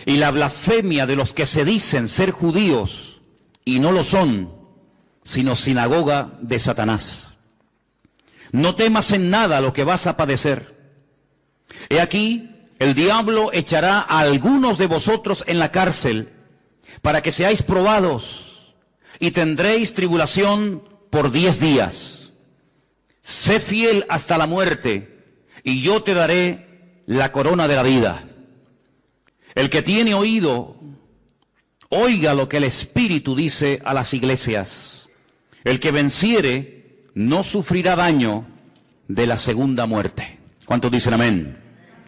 y la blasfemia de los que se dicen ser judíos y no lo son, sino sinagoga de Satanás. No temas en nada lo que vas a padecer. He aquí, el diablo echará a algunos de vosotros en la cárcel para que seáis probados y tendréis tribulación por 10 días. Sé fiel hasta la muerte y yo te daré la corona de la vida. El que tiene oído, oiga lo que el Espíritu dice a las iglesias. El que venciere no sufrirá daño de la segunda muerte. ¿Cuántos dicen amén?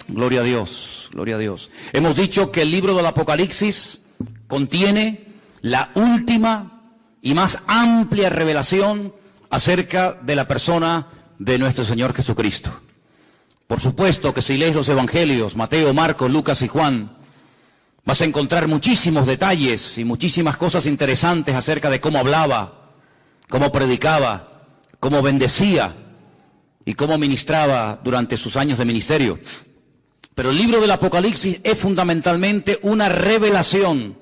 Gloria a Dios, gloria a Dios. Hemos dicho que el libro del Apocalipsis contiene la última y más amplia revelación acerca de la persona de nuestro Señor Jesucristo. Por supuesto que si lees los evangelios, Mateo, Marcos, Lucas y Juan, vas a encontrar muchísimos detalles y muchísimas cosas interesantes acerca de cómo hablaba, cómo predicaba, cómo bendecía y cómo ministraba durante sus años de ministerio. Pero el libro del Apocalipsis es fundamentalmente una revelación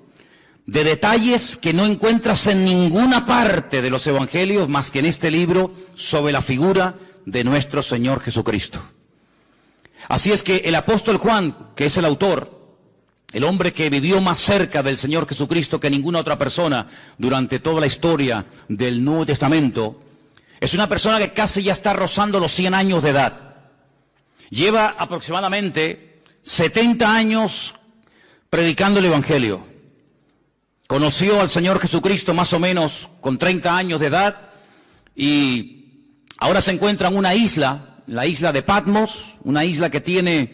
de detalles que no encuentras en ninguna parte de los evangelios más que en este libro sobre la figura de nuestro Señor Jesucristo. Así es que el apóstol Juan, que es el autor, el hombre que vivió más cerca del Señor Jesucristo que ninguna otra persona durante toda la historia del Nuevo Testamento, es una persona que casi ya está rozando los 100 años de edad. Lleva aproximadamente 70 años predicando el Evangelio. Conoció al Señor Jesucristo más o menos con 30 años de edad y ahora se encuentra en una isla, la isla de Patmos, una isla que tiene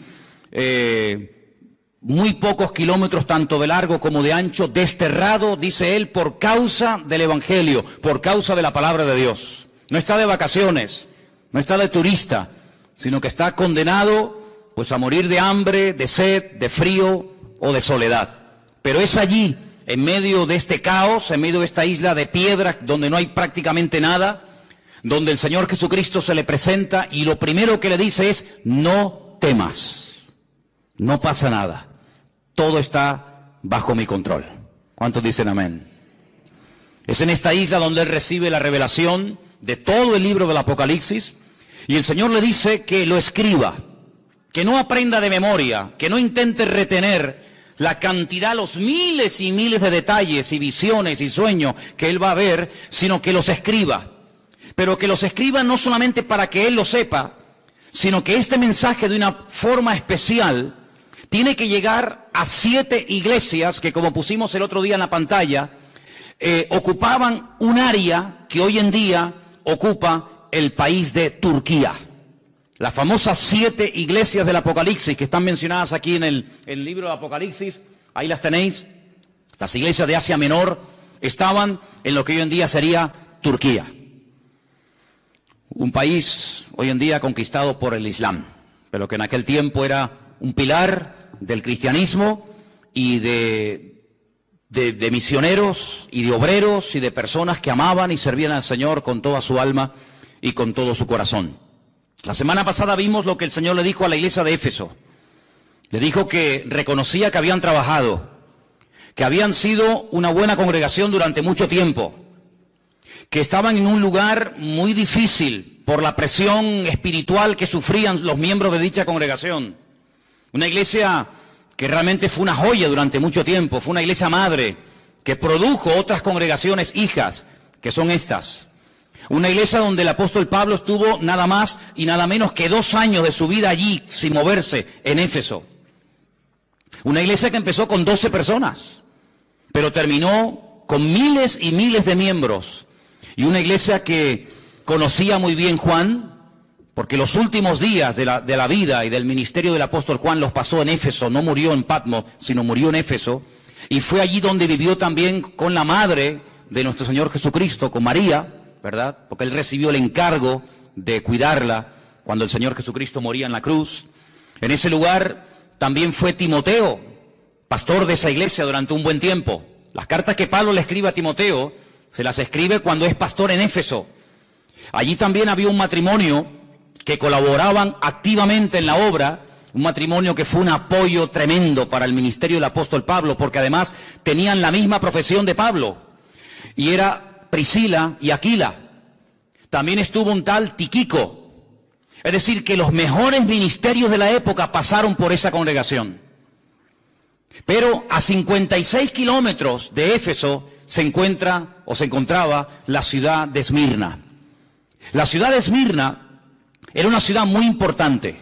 muy pocos kilómetros tanto de largo como de ancho, desterrado, dice él, por causa del Evangelio, por causa de la palabra de Dios. No está de vacaciones, no está de turista, sino que está condenado pues a morir de hambre, de sed, de frío o de soledad. Pero es allí, en medio de este caos, en medio de esta isla de piedra donde no hay prácticamente nada, donde el Señor Jesucristo se le presenta y lo primero que le dice es: no temas, no pasa nada, todo está bajo mi control. ¿Cuántos dicen amén? Es en esta isla donde él recibe la revelación de todo el libro del Apocalipsis y el Señor le dice que lo escriba, que no aprenda de memoria, que no intente retener la cantidad, los miles y miles de detalles y visiones y sueños que él va a ver, sino que los escriba. Pero que los escriba no solamente para que él lo sepa, sino que este mensaje de una forma especial tiene que llegar a 7 iglesias que, como pusimos el otro día en la pantalla, ocupaban un área que hoy en día ocupa el país de Turquía. Las famosas 7 iglesias del Apocalipsis que están mencionadas aquí en el libro del Apocalipsis, ahí las tenéis. Las iglesias de Asia Menor estaban en lo que hoy en día sería Turquía. Un país hoy en día conquistado por el Islam, pero que en aquel tiempo era un pilar del cristianismo y de misioneros y de obreros y de personas que amaban y servían al Señor con toda su alma y con todo su corazón. La semana pasada vimos lo que el Señor le dijo a la iglesia de Éfeso. Le dijo que reconocía que habían trabajado, que habían sido una buena congregación durante mucho tiempo, que estaban en un lugar muy difícil por la presión espiritual que sufrían los miembros de dicha congregación. Una iglesia que realmente fue una joya durante mucho tiempo, fue una iglesia madre que produjo otras congregaciones hijas, que son estas. Una iglesia donde el apóstol Pablo estuvo nada más y nada menos que 2 años de su vida allí, sin moverse, en Éfeso. Una iglesia que empezó con 12 personas, pero terminó con miles y miles de miembros. Y una iglesia que conocía muy bien Juan, porque los últimos días de la vida y del ministerio del apóstol Juan los pasó en Éfeso, no murió en Patmos, sino murió en Éfeso. Y fue allí donde vivió también con la madre de nuestro Señor Jesucristo, con María, ¿verdad? Porque él recibió el encargo de cuidarla cuando el Señor Jesucristo moría en la cruz. En ese lugar también fue Timoteo, pastor de esa iglesia durante un buen tiempo. Las cartas que Pablo le escribe a Timoteo, se las escribe cuando es pastor en Éfeso. Allí también había un matrimonio que colaboraban activamente en la obra un matrimonio que fue un apoyo tremendo para el ministerio del apóstol Pablo, porque además tenían la misma profesión de Pablo, y era Priscila y Aquila. También estuvo un tal Tíquico. Es decir, que los mejores ministerios de la época pasaron por esa congregación. Pero a 56 kilómetros de Éfeso se encontraba la ciudad de Esmirna. La ciudad de Esmirna era una ciudad muy importante.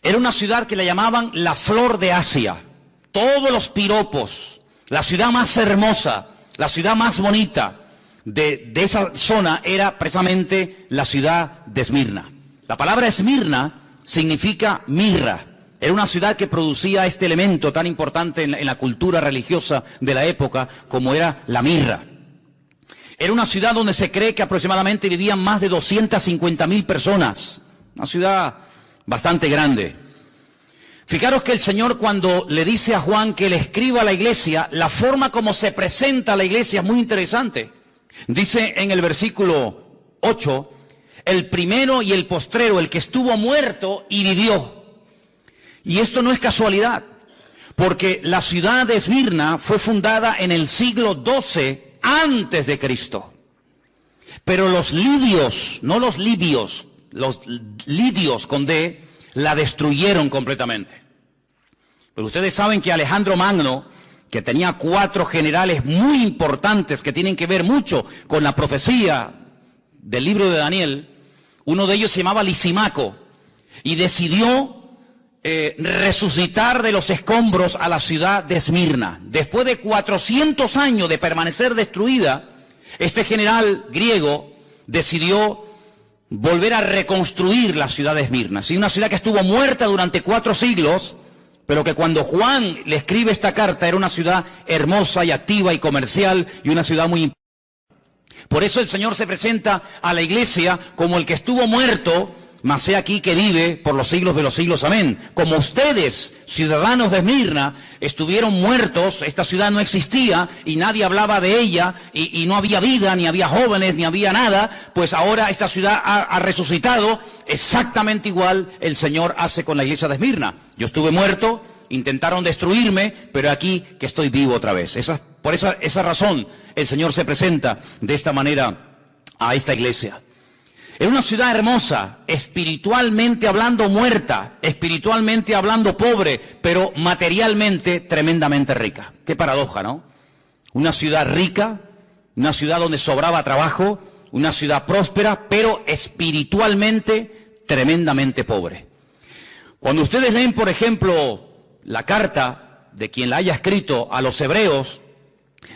Era una ciudad que la llamaban la flor de Asia. Todos los piropos, la ciudad más hermosa, la ciudad más bonita de esa zona era precisamente la ciudad de Esmirna. La palabra Esmirna significa mirra. Era una ciudad que producía este elemento tan importante en la cultura religiosa de la época como era la mirra. Era una ciudad donde se cree que aproximadamente vivían más de 250.000 personas. Una ciudad bastante grande. Fijaros que el Señor, cuando le dice a Juan que le escriba a la iglesia, la forma como se presenta a la iglesia es muy interesante. Dice en el versículo 8, el primero y el postrero, el que estuvo muerto y vivió. Y esto no es casualidad, porque la ciudad de Esmirna fue fundada en el siglo XII antes de Cristo. Pero los lidios, no los libios, los lidios con D, la destruyeron completamente. Pero ustedes saben que Alejandro Magno, que tenía 4 generales muy importantes que tienen que ver mucho con la profecía del libro de Daniel, uno de ellos se llamaba Lisimaco, y decidió resucitar de los escombros a la ciudad de Esmirna. Después de 400 años de permanecer destruida, este general griego decidió volver a reconstruir la ciudad de Esmirna. Sí, una ciudad que estuvo muerta durante 4 siglos, pero que cuando Juan le escribe esta carta era una ciudad hermosa y activa y comercial y una ciudad muy importante. Por eso el Señor se presenta a la iglesia como el que estuvo muerto, mas he aquí que vive por los siglos de los siglos, amén. Como ustedes, ciudadanos de Esmirna, estuvieron muertos, esta ciudad no existía y nadie hablaba de ella y no había vida, ni había jóvenes, ni había nada, pues ahora esta ciudad ha resucitado. Exactamente igual el Señor hace con la iglesia de Esmirna. Yo estuve muerto, intentaron destruirme, pero aquí que estoy vivo otra vez. Por esa razón el Señor se presenta de esta manera a esta iglesia. Era una ciudad hermosa, espiritualmente hablando muerta, espiritualmente hablando pobre, pero materialmente tremendamente rica. Qué paradoja, ¿no? Una ciudad rica, una ciudad donde sobraba trabajo, una ciudad próspera, pero espiritualmente tremendamente pobre. Cuando ustedes leen, por ejemplo, la carta de quien la haya escrito a los hebreos,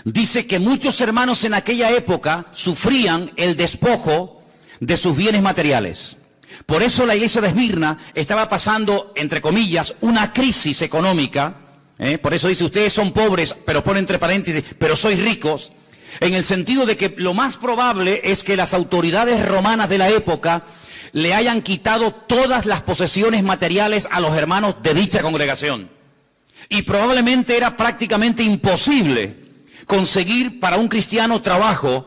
dice que muchos hermanos en aquella época sufrían el despojo de sus bienes materiales. Por eso la iglesia de Esmirna estaba pasando, entre comillas, una crisis económica. Por eso dice, ustedes son pobres, pero pone entre paréntesis, pero sois ricos, en el sentido de que lo más probable es que las autoridades romanas de la época le hayan quitado todas las posesiones materiales a los hermanos de dicha congregación. Y probablemente era prácticamente imposible conseguir para un cristiano trabajo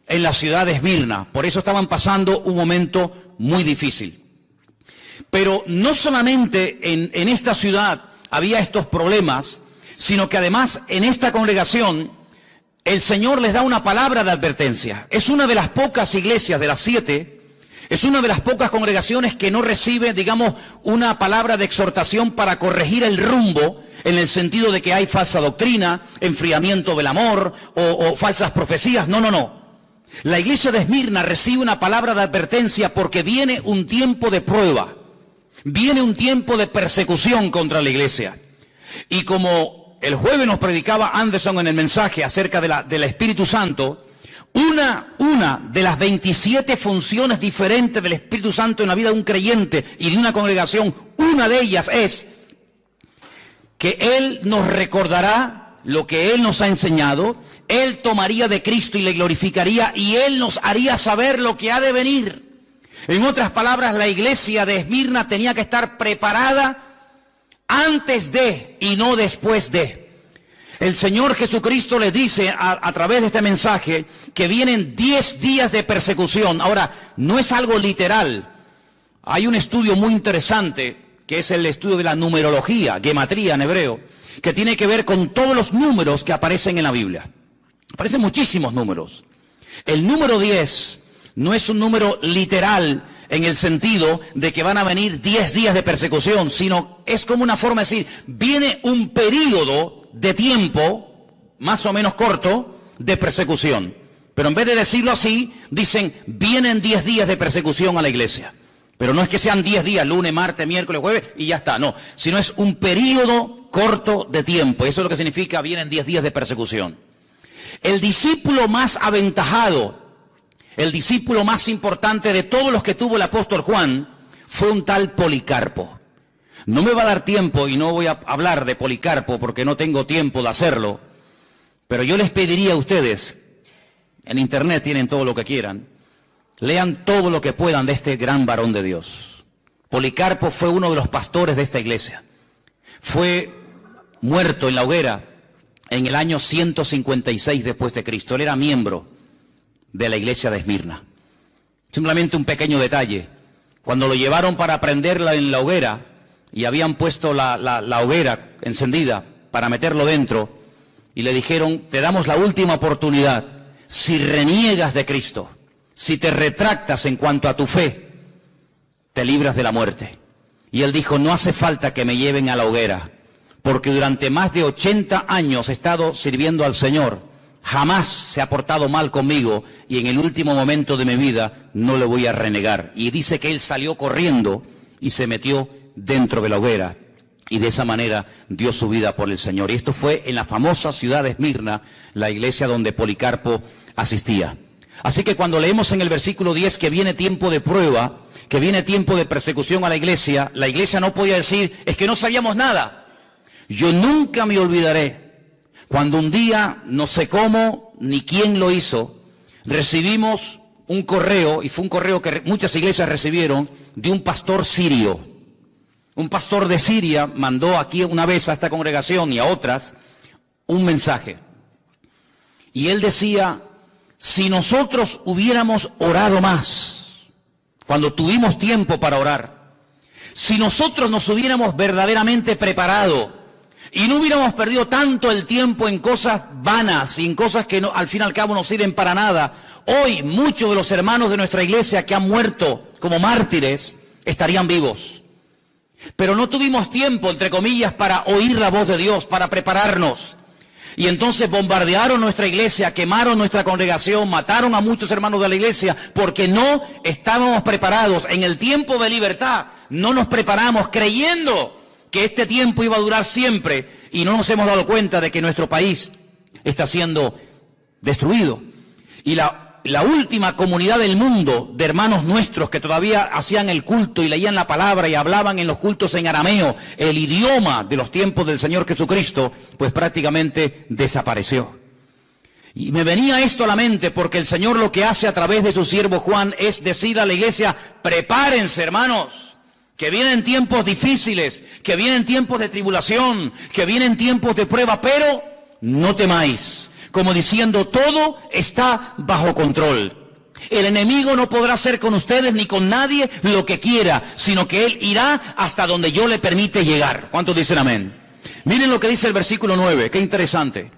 en la ciudad de Esmirna. Por eso estaban pasando un momento muy difícil. Pero no solamente en esta ciudad había estos problemas, sino que además en esta congregación el Señor les da una palabra de advertencia. Es una de las pocas iglesias de las 7, es una de las pocas congregaciones que no recibe, digamos, una palabra de exhortación para corregir el rumbo, en el sentido de que hay falsa doctrina, enfriamiento del amor o falsas profecías. No. La iglesia de Esmirna recibe una palabra de advertencia porque viene un tiempo de prueba, viene un tiempo de persecución contra la iglesia. Y como el jueves nos predicaba Anderson en el mensaje acerca del Espíritu Santo, una de las 27 funciones diferentes del Espíritu Santo en la vida de un creyente y de una congregación, una de ellas es que Él nos recordará lo que Él nos ha enseñado, Él tomaría de Cristo y le glorificaría, y Él nos haría saber lo que ha de venir. En otras palabras, la iglesia de Esmirna tenía que estar preparada antes de y no después de. El Señor Jesucristo les dice a través de este mensaje que vienen 10 días de persecución. Ahora, no es algo literal. Hay un estudio muy interesante que es el estudio de la numerología, gematría en hebreo, que tiene que ver con todos los números que aparecen en la Biblia. Aparecen muchísimos números. El número 10 no es un número literal en el sentido de que van a venir 10 días de persecución, sino es como una forma de decir, viene un periodo de tiempo, más o menos corto, de persecución. Pero en vez de decirlo así, dicen, vienen 10 días de persecución a la iglesia. Pero no es que sean 10 días, lunes, martes, miércoles, jueves, y ya está, no. Sino es un periodo corto de tiempo. Eso es lo que significa, vienen 10 días de persecución. El discípulo más aventajado, el discípulo más importante de todos los que tuvo el apóstol Juan, fue un tal Policarpo. No me va a dar tiempo y no voy a hablar de Policarpo porque no tengo tiempo de hacerlo, pero yo les pediría a ustedes, en internet tienen todo lo que quieran, lean todo lo que puedan de este gran varón de Dios. Policarpo fue uno de los pastores de esta iglesia. Fue muerto en la hoguera en el año 156 después de Cristo. Él era miembro de la iglesia de Esmirna. Simplemente un pequeño detalle. Cuando lo llevaron para prenderla en la hoguera y habían puesto la hoguera encendida para meterlo dentro y le dijeron, te damos la última oportunidad. Si reniegas de Cristo, si te retractas en cuanto a tu fe, te libras de la muerte. Y él dijo, no hace falta que me lleven a la hoguera, porque durante más de 80 años he estado sirviendo al Señor, jamás se ha portado mal conmigo y en el último momento de mi vida no le voy a renegar. Y dice que él salió corriendo y se metió dentro de la hoguera y de esa manera dio su vida por el Señor. Y esto fue en la famosa ciudad de Esmirna, la iglesia donde Policarpo asistía. Así que cuando leemos en el versículo 10 que viene tiempo de prueba, que viene tiempo de persecución a la iglesia no podía decir, es que no sabíamos nada. Yo nunca me olvidaré cuando un día, no sé cómo ni quién lo hizo, recibimos un correo, y fue un correo que muchas iglesias recibieron, de un pastor sirio. Un pastor de Siria mandó aquí una vez a esta congregación y a otras un mensaje. Y él decía, si nosotros hubiéramos orado más, cuando tuvimos tiempo para orar, si nosotros nos hubiéramos verdaderamente preparado y no hubiéramos perdido tanto el tiempo en cosas vanas y en cosas que no, al fin y al cabo no sirven para nada, hoy muchos de los hermanos de nuestra iglesia que han muerto como mártires estarían vivos. Pero no tuvimos tiempo, entre comillas, para oír la voz de Dios, para prepararnos. Y entonces bombardearon nuestra iglesia, quemaron nuestra congregación, mataron a muchos hermanos de la iglesia, porque no estábamos preparados. En el tiempo de libertad no nos preparamos creyendo que este tiempo iba a durar siempre y no nos hemos dado cuenta de que nuestro país está siendo destruido. Y la última comunidad del mundo de hermanos nuestros que todavía hacían el culto y leían la palabra y hablaban en los cultos en arameo, el idioma de los tiempos del Señor Jesucristo, pues prácticamente desapareció. Y me venía esto a la mente porque el Señor lo que hace a través de su siervo Juan es decir a la iglesia, prepárense hermanos, que vienen tiempos difíciles, que vienen tiempos de tribulación, que vienen tiempos de prueba, pero no temáis. Como diciendo, todo está bajo control. El enemigo no podrá hacer con ustedes ni con nadie lo que quiera, sino que él irá hasta donde yo le permite llegar. ¿Cuántos dicen amén? Miren lo que dice el versículo 9, qué interesante.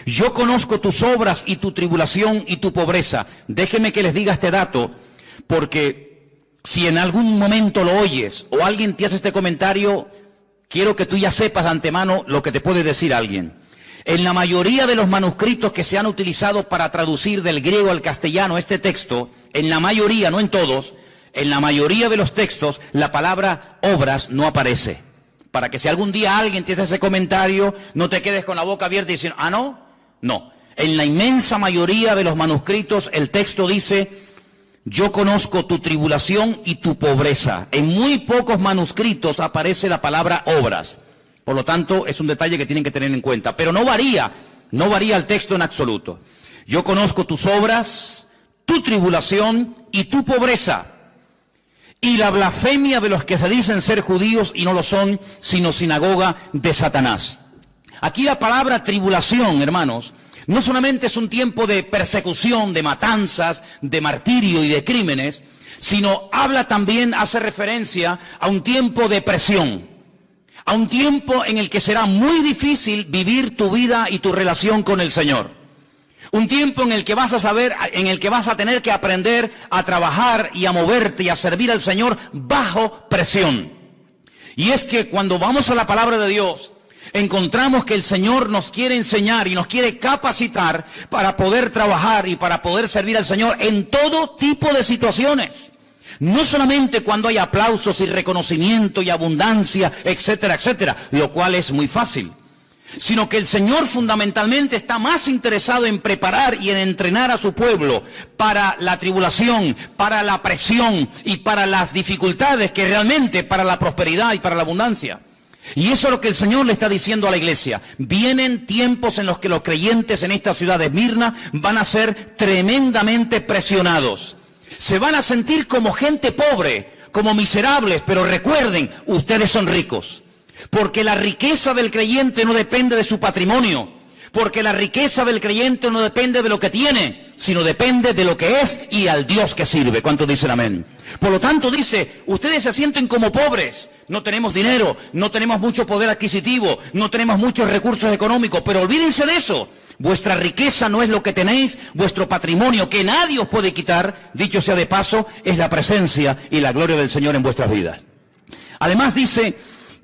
Yo conozco tus obras y tu tribulación y tu pobreza. Déjenme que les diga este dato, porque si en algún momento lo oyes o alguien te hace este comentario, quiero que tú ya sepas de antemano lo que te puede decir alguien. En la mayoría de los manuscritos que se han utilizado para traducir del griego al castellano este texto, en la mayoría, no en todos, en la mayoría de los textos, la palabra obras no aparece. Para que si algún día alguien te hace ese comentario, no te quedes con la boca abierta y diciendo, ¿ah, no? No. En la inmensa mayoría de los manuscritos, el texto dice, yo conozco tu tribulación y tu pobreza. En muy pocos manuscritos aparece la palabra obras. Por lo tanto, es un detalle que tienen que tener en cuenta. Pero no varía el texto en absoluto. Yo conozco tus obras, tu tribulación y tu pobreza, y la blasfemia de los que se dicen ser judíos y no lo son, sino sinagoga de Satanás. Aquí la palabra tribulación, hermanos, no solamente es un tiempo de persecución, de matanzas, de martirio y de crímenes, sino habla también, hace referencia a un tiempo de presión, a un tiempo en el que será muy difícil vivir tu vida y tu relación con el Señor. Un tiempo en el que vas a tener que aprender a trabajar y a moverte y a servir al Señor bajo presión. Y es que cuando vamos a la palabra de Dios, encontramos que el Señor nos quiere enseñar y nos quiere capacitar para poder trabajar y para poder servir al Señor en todo tipo de situaciones. No solamente cuando hay aplausos y reconocimiento y abundancia, etcétera, etcétera, lo cual es muy fácil, sino que el Señor fundamentalmente está más interesado en preparar y en entrenar a su pueblo para la tribulación, para la presión y para las dificultades que realmente para la prosperidad y para la abundancia. Y eso es lo que el Señor le está diciendo a la iglesia. Vienen tiempos en los que los creyentes en esta ciudad de Esmirna van a ser tremendamente presionados. Se van a sentir como gente pobre, como miserables, pero recuerden, ustedes son ricos. Porque la riqueza del creyente no depende de su patrimonio, porque la riqueza del creyente no depende de lo que tiene, sino depende de lo que es y al Dios que sirve. ¿Cuántos dicen amén? Por lo tanto dice, ustedes se sienten como pobres, no tenemos dinero, no tenemos mucho poder adquisitivo, no tenemos muchos recursos económicos, pero olvídense de eso. Vuestra riqueza no es lo que tenéis, vuestro patrimonio, que nadie os puede quitar, dicho sea de paso, es la presencia y la gloria del Señor en vuestras vidas. Además dice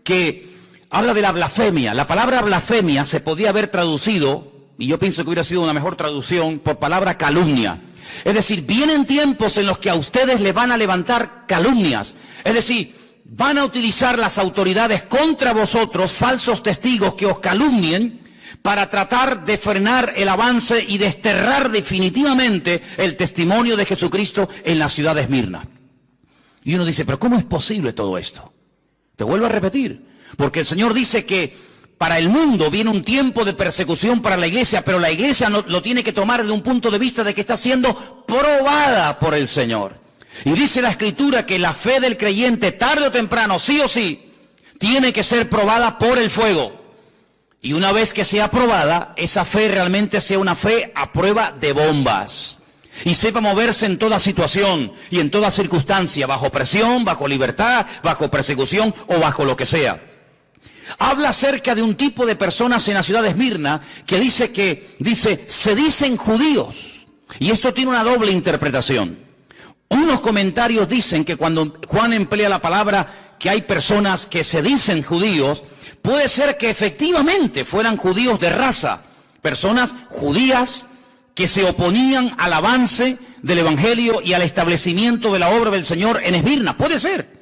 que habla de la blasfemia. La palabra blasfemia se podía haber traducido, y yo pienso que hubiera sido una mejor traducción, por palabra calumnia. Es decir, vienen tiempos en los que a ustedes les van a levantar calumnias. Es decir, van a utilizar las autoridades contra vosotros, falsos testigos que os calumnien, para tratar de frenar el avance y desterrar definitivamente el testimonio de Jesucristo en la ciudad de Esmirna. Y uno dice, pero ¿cómo es posible todo esto? Te vuelvo a repetir, porque el Señor dice que para el mundo viene un tiempo de persecución para la iglesia, pero la iglesia no, lo tiene que tomar desde un punto de vista de que está siendo probada por el Señor. Y dice la Escritura que la fe del creyente, tarde o temprano, sí o sí, tiene que ser probada por el fuego. Y una vez que sea probada, esa fe realmente sea una fe a prueba de bombas. Y sepa moverse en toda situación y en toda circunstancia, bajo presión, bajo libertad, bajo persecución o bajo lo que sea. Habla acerca de un tipo de personas en la ciudad de Esmirna que se dicen judíos. Y esto tiene una doble interpretación. Unos comentarios dicen que cuando Juan emplea la palabra que hay personas que se dicen judíos, puede ser que efectivamente fueran judíos de raza, personas judías que se oponían al avance del Evangelio y al establecimiento de la obra del Señor en Esmirna. Puede ser.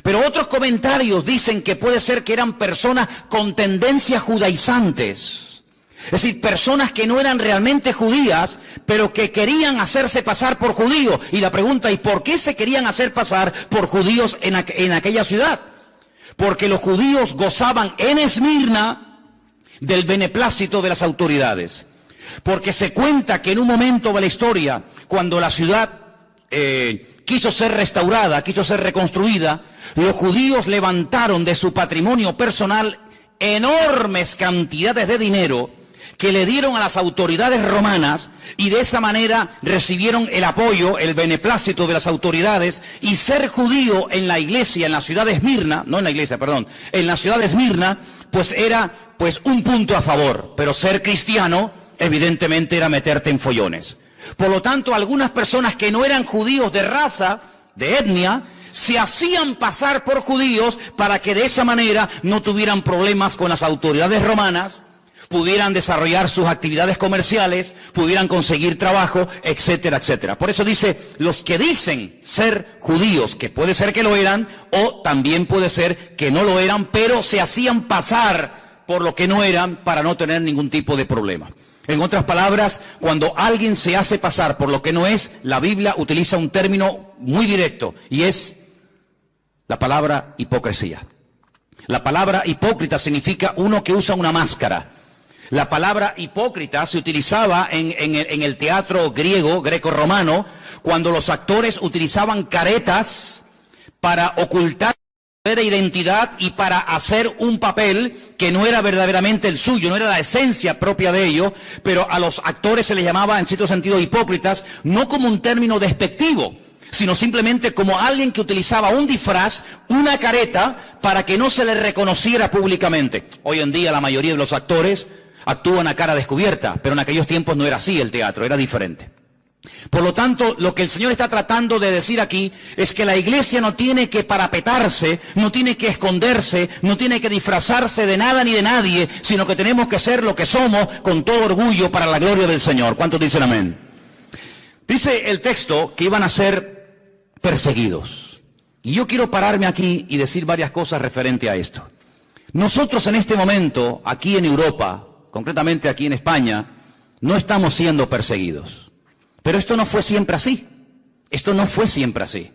Pero otros comentarios dicen que puede ser que eran personas con tendencias judaizantes. Es decir, personas que no eran realmente judías, pero que querían hacerse pasar por judíos. Y la pregunta es, ¿por qué se querían hacer pasar por judíos en aquella ciudad? Porque los judíos gozaban en Esmirna del beneplácito de las autoridades. Porque se cuenta que en un momento de la historia, cuando la ciudad quiso ser restaurada, quiso ser reconstruida, los judíos levantaron de su patrimonio personal enormes cantidades de dinero que le dieron a las autoridades romanas y de esa manera recibieron el apoyo, el beneplácito de las autoridades, y ser judío en la iglesia, en la ciudad de Esmirna, en la ciudad de Esmirna, pues era un punto a favor, pero ser cristiano evidentemente era meterte en follones. Por lo tanto, algunas personas que no eran judíos de raza, de etnia, se hacían pasar por judíos para que de esa manera no tuvieran problemas con las autoridades romanas, pudieran desarrollar sus actividades comerciales, pudieran conseguir trabajo, etcétera, etcétera. Por eso dice, los que dicen ser judíos, que puede ser que lo eran, o también puede ser que no lo eran, pero se hacían pasar por lo que no eran para no tener ningún tipo de problema. En otras palabras, cuando alguien se hace pasar por lo que no es, la Biblia utiliza un término muy directo, y es la palabra hipocresía. La palabra hipócrita significa uno que usa una máscara. La palabra hipócrita se utilizaba en el teatro griego, greco-romano, cuando los actores utilizaban caretas para ocultar su identidad y para hacer un papel que no era verdaderamente el suyo, no era la esencia propia de ello, pero a los actores se les llamaba en cierto sentido hipócritas, no como un término despectivo, sino simplemente como alguien que utilizaba un disfraz, una careta, para que no se le reconociera públicamente. Hoy en día la mayoría de los actores actúan a cara descubierta, pero en aquellos tiempos no era así el teatro, era diferente. Por lo tanto, lo que el Señor está tratando de decir aquí es que la iglesia no tiene que parapetarse, no tiene que esconderse, no tiene que disfrazarse de nada ni de nadie, sino que tenemos que ser lo que somos con todo orgullo para la gloria del Señor. ¿Cuántos dicen amén? Dice el texto que iban a ser perseguidos. Y yo quiero pararme aquí y decir varias cosas referente a esto. Nosotros en este momento, aquí en Europa, concretamente aquí en España, no estamos siendo perseguidos. Pero esto no fue siempre así. Esto no fue siempre así.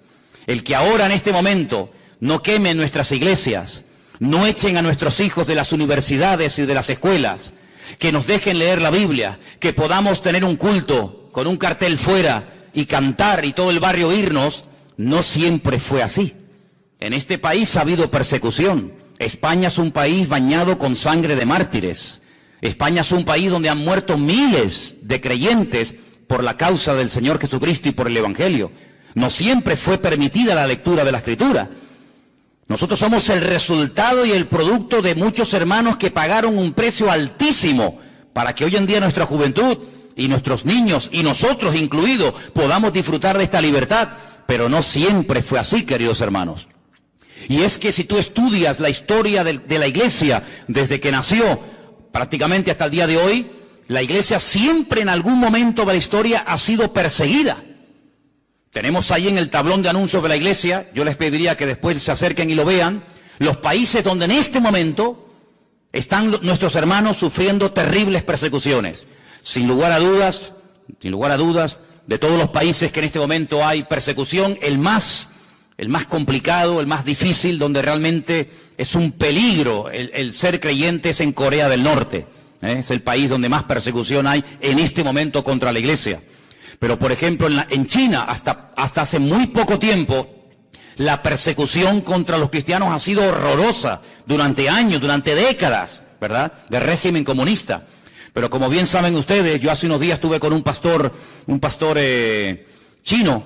El que ahora en este momento no quemen nuestras iglesias, no echen a nuestros hijos de las universidades y de las escuelas, que nos dejen leer la Biblia, que podamos tener un culto con un cartel fuera y cantar y todo el barrio oírnos, no siempre fue así. En este país ha habido persecución. España es un país bañado con sangre de mártires. España es un país donde han muerto miles de creyentes por la causa del Señor Jesucristo y por el Evangelio. No siempre fue permitida la lectura de la Escritura. Nosotros somos el resultado y el producto de muchos hermanos que pagaron un precio altísimo para que hoy en día nuestra juventud y nuestros niños, y nosotros incluidos, podamos disfrutar de esta libertad. Pero no siempre fue así, queridos hermanos. Y es que si tú estudias la historia de la iglesia desde que nació prácticamente hasta el día de hoy, la iglesia siempre en algún momento de la historia ha sido perseguida. Tenemos ahí en el tablón de anuncios de la iglesia, yo les pediría que después se acerquen y lo vean, los países donde en este momento están nuestros hermanos sufriendo terribles persecuciones. Sin lugar a dudas, de todos los países que en este momento hay persecución, el más complicado, el más difícil, donde realmente es un peligro el ser creyente, es en Corea del Norte. Es el país donde más persecución hay en este momento contra la iglesia. Pero por ejemplo en China, hasta hace muy poco tiempo, la persecución contra los cristianos ha sido horrorosa durante años, durante décadas, ¿verdad?, de régimen comunista. Pero como bien saben ustedes, yo hace unos días estuve con un pastor chino,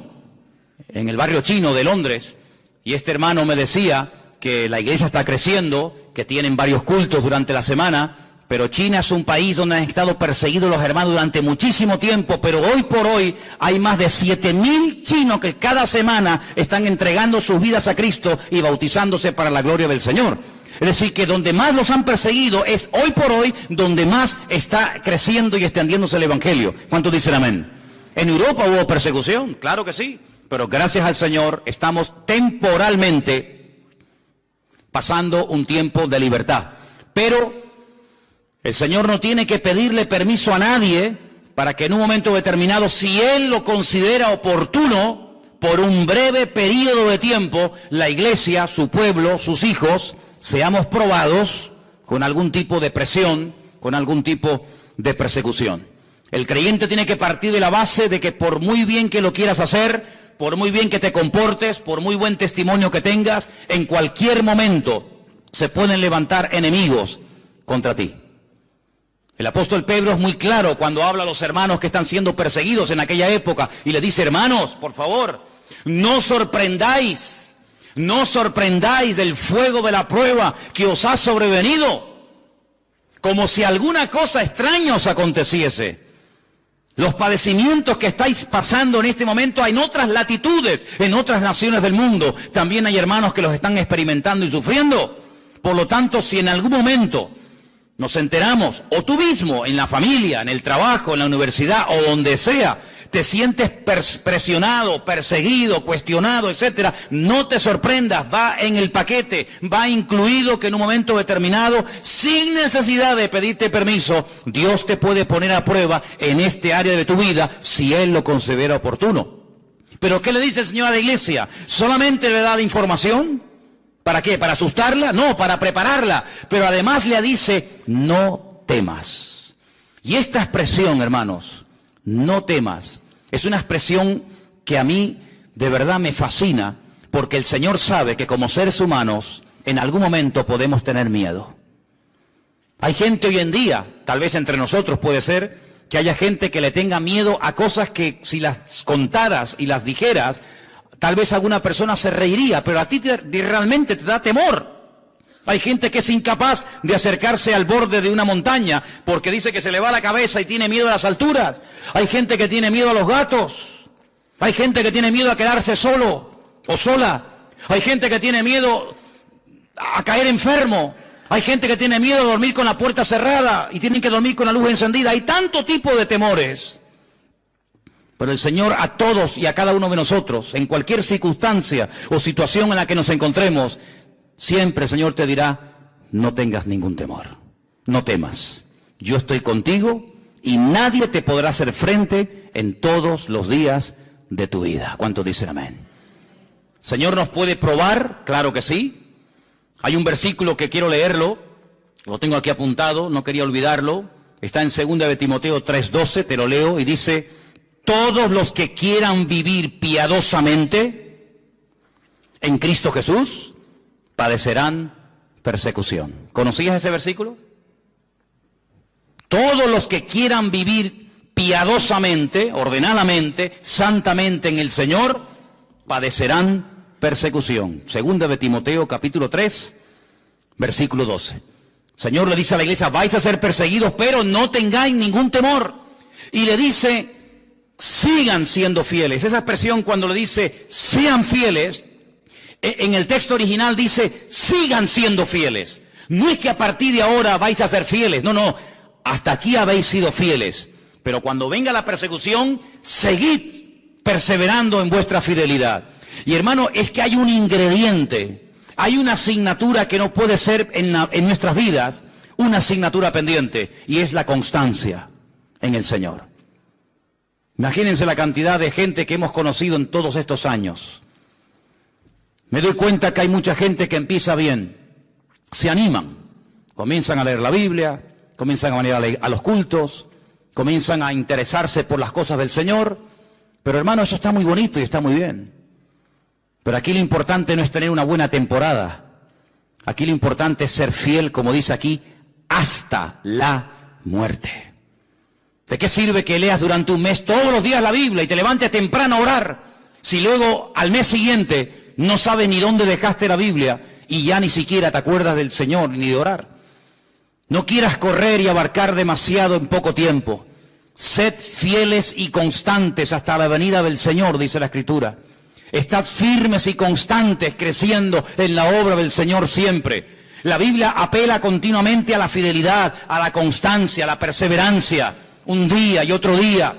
en el barrio chino de Londres, y este hermano me decía que la iglesia está creciendo, que tienen varios cultos durante la semana, pero China es un país donde han estado perseguidos los hermanos durante muchísimo tiempo, pero hoy por hoy hay más de 7.000 chinos que cada semana están entregando sus vidas a Cristo y bautizándose para la gloria del Señor. Es decir, que donde más los han perseguido es hoy por hoy donde más está creciendo y extendiéndose el Evangelio. ¿Cuántos dicen amén? En Europa hubo persecución, claro que sí, pero gracias al Señor estamos temporalmente pasando un tiempo de libertad. Pero el Señor no tiene que pedirle permiso a nadie para que en un momento determinado, si Él lo considera oportuno, por un breve periodo de tiempo, la iglesia, su pueblo, sus hijos, seamos probados con algún tipo de presión, con algún tipo de persecución. El creyente tiene que partir de la base de que por muy bien que lo quieras hacer, por muy bien que te comportes, por muy buen testimonio que tengas, en cualquier momento se pueden levantar enemigos contra ti. El apóstol Pedro es muy claro cuando habla a los hermanos que están siendo perseguidos en aquella época y les dice: hermanos, por favor, no sorprendáis del fuego de la prueba que os ha sobrevenido, como si alguna cosa extraña os aconteciese. Los padecimientos que estáis pasando en este momento hay en otras latitudes, en otras naciones del mundo. También hay hermanos que los están experimentando y sufriendo. Por lo tanto, si en algún momento nos enteramos, o tú mismo, en la familia, en el trabajo, en la universidad, o donde sea, te sientes presionado, perseguido, cuestionado, etcétera, no te sorprendas, va en el paquete, va incluido que en un momento determinado, sin necesidad de pedirte permiso, Dios te puede poner a prueba en este área de tu vida, si Él lo considera oportuno. ¿Pero qué le dice el Señor a la iglesia? ¿Solamente le da información? ¿Para qué? ¿Para asustarla? No, para prepararla. Pero además le dice: no temas. Y esta expresión, hermanos, no temas, es una expresión que a mí de verdad me fascina, porque el Señor sabe que como seres humanos en algún momento podemos tener miedo. Hay gente hoy en día, tal vez entre nosotros puede ser, que haya gente que le tenga miedo a cosas que si las contaras y las dijeras, Tal vez alguna persona se reiría, pero a ti realmente te da temor. Hay gente que es incapaz de acercarse al borde de una montaña porque dice que se le va la cabeza y tiene miedo a las alturas. Hay gente que tiene miedo a los gatos. Hay gente que tiene miedo a quedarse solo o sola. Hay gente que tiene miedo a caer enfermo. Hay gente que tiene miedo a dormir con la puerta cerrada y tienen que dormir con la luz encendida. Hay tanto tipo de temores. Pero el Señor a todos y a cada uno de nosotros, en cualquier circunstancia o situación en la que nos encontremos, siempre el Señor te dirá, no tengas ningún temor, no temas. Yo estoy contigo y nadie te podrá hacer frente en todos los días de tu vida. ¿Cuántos dicen amén? ¿El Señor nos puede probar? Claro que sí. Hay un versículo que quiero leerlo, lo tengo aquí apuntado, no quería olvidarlo. Está en 2 de Timoteo 3:12, te lo leo y dice: todos los que quieran vivir piadosamente en Cristo Jesús padecerán persecución. ¿Conocías ese versículo? Todos los que quieran vivir piadosamente, ordenadamente, santamente en el Señor, padecerán persecución. 2 de Timoteo capítulo 3, versículo 12. El Señor le dice a la iglesia, vais a ser perseguidos, pero no tengáis ningún temor. Y le dice, sigan siendo fieles. Esa expresión cuando le dice, sean fieles, en el texto original dice, sigan siendo fieles. No es que a partir de ahora vais a ser fieles, no, hasta aquí habéis sido fieles. Pero cuando venga la persecución, seguid perseverando en vuestra fidelidad. Y hermano, es que hay un ingrediente, hay una asignatura que no puede ser en nuestras vidas, una asignatura pendiente, y es la constancia en el Señor. Imagínense la cantidad de gente que hemos conocido en todos estos años. Me doy cuenta que hay mucha gente que empieza bien, se animan, comienzan a leer la Biblia, comienzan a venir a los cultos, comienzan a interesarse por las cosas del Señor, pero hermano, eso está muy bonito y está muy bien. Pero aquí lo importante no es tener una buena temporada, aquí lo importante es ser fiel, como dice aquí, hasta la muerte. ¿De qué sirve que leas durante un mes todos los días la Biblia y te levantes temprano a orar, si luego al mes siguiente no sabes ni dónde dejaste la Biblia y ya ni siquiera te acuerdas del Señor ni de orar? No quieras correr y abarcar demasiado en poco tiempo. Sed fieles y constantes hasta la venida del Señor, dice la Escritura. Estad firmes y constantes creciendo en la obra del Señor siempre. La Biblia apela continuamente a la fidelidad, a la constancia, a la perseverancia. Un día y otro día,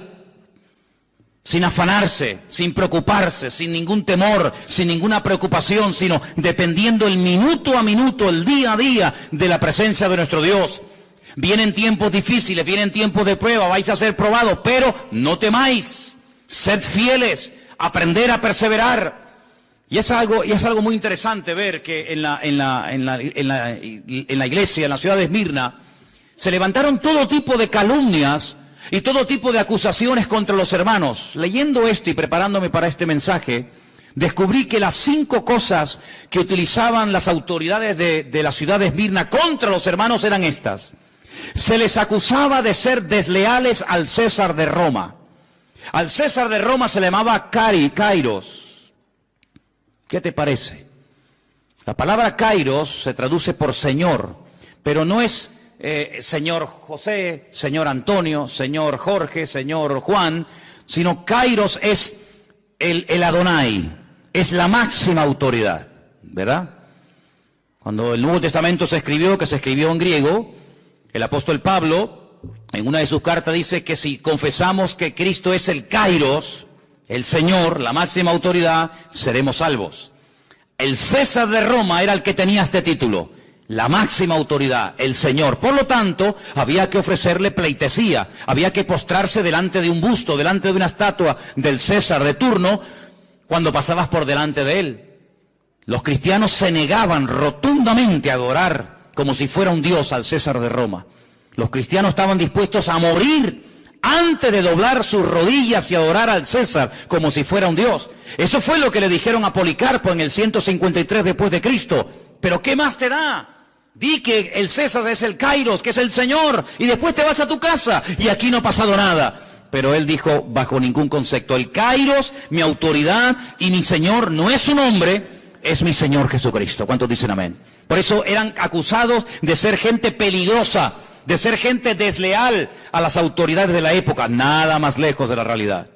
sin afanarse, sin preocuparse, sin ningún temor, sin ninguna preocupación, sino dependiendo el minuto a minuto, el día a día de la presencia de nuestro Dios. Vienen tiempos difíciles, vienen tiempos de prueba, vais a ser probados, pero no temáis, sed fieles, aprender a perseverar. Y es algo muy interesante ver que en la iglesia, en la ciudad de Esmirna, se levantaron todo tipo de calumnias y todo tipo de acusaciones contra los hermanos. Leyendo esto y preparándome para este mensaje, descubrí que las 5 cosas que utilizaban las autoridades de la ciudad de Esmirna contra los hermanos eran estas. Se les acusaba de ser desleales al César de Roma. Al César de Roma se le llamaba Kairos. ¿Qué te parece? La palabra Kairos se traduce por señor, pero no es señor José, señor Antonio, señor Jorge, señor Juan, sino Kairos es el Adonai, es la máxima autoridad, ¿verdad? Cuando el Nuevo Testamento se escribió, que se escribió en griego, el apóstol Pablo, en una de sus cartas dice que si confesamos que Cristo es el Kairos, el Señor, la máxima autoridad, seremos salvos. El César de Roma era el que tenía este título, la máxima autoridad, el Señor. Por lo tanto, había que ofrecerle pleitesía, había que postrarse delante de un busto, delante de una estatua del César de turno, cuando pasabas por delante de él. Los cristianos se negaban rotundamente a adorar como si fuera un dios al César de Roma. Los cristianos estaban dispuestos a morir antes de doblar sus rodillas y adorar al César como si fuera un dios. Eso fue lo que le dijeron a Policarpo en el 153 después de Cristo. ¿Pero qué más te da? Di que el César es el Kairos, que es el Señor, y después te vas a tu casa, y aquí no ha pasado nada. pero él dijo, bajo ningún concepto. El Kairos, mi autoridad y mi Señor, no es un hombre, es mi Señor Jesucristo. ¿Cuántos dicen amén? Por eso eran acusados de ser gente peligrosa, de ser gente desleal a las autoridades de la época, nada más lejos de la realidad.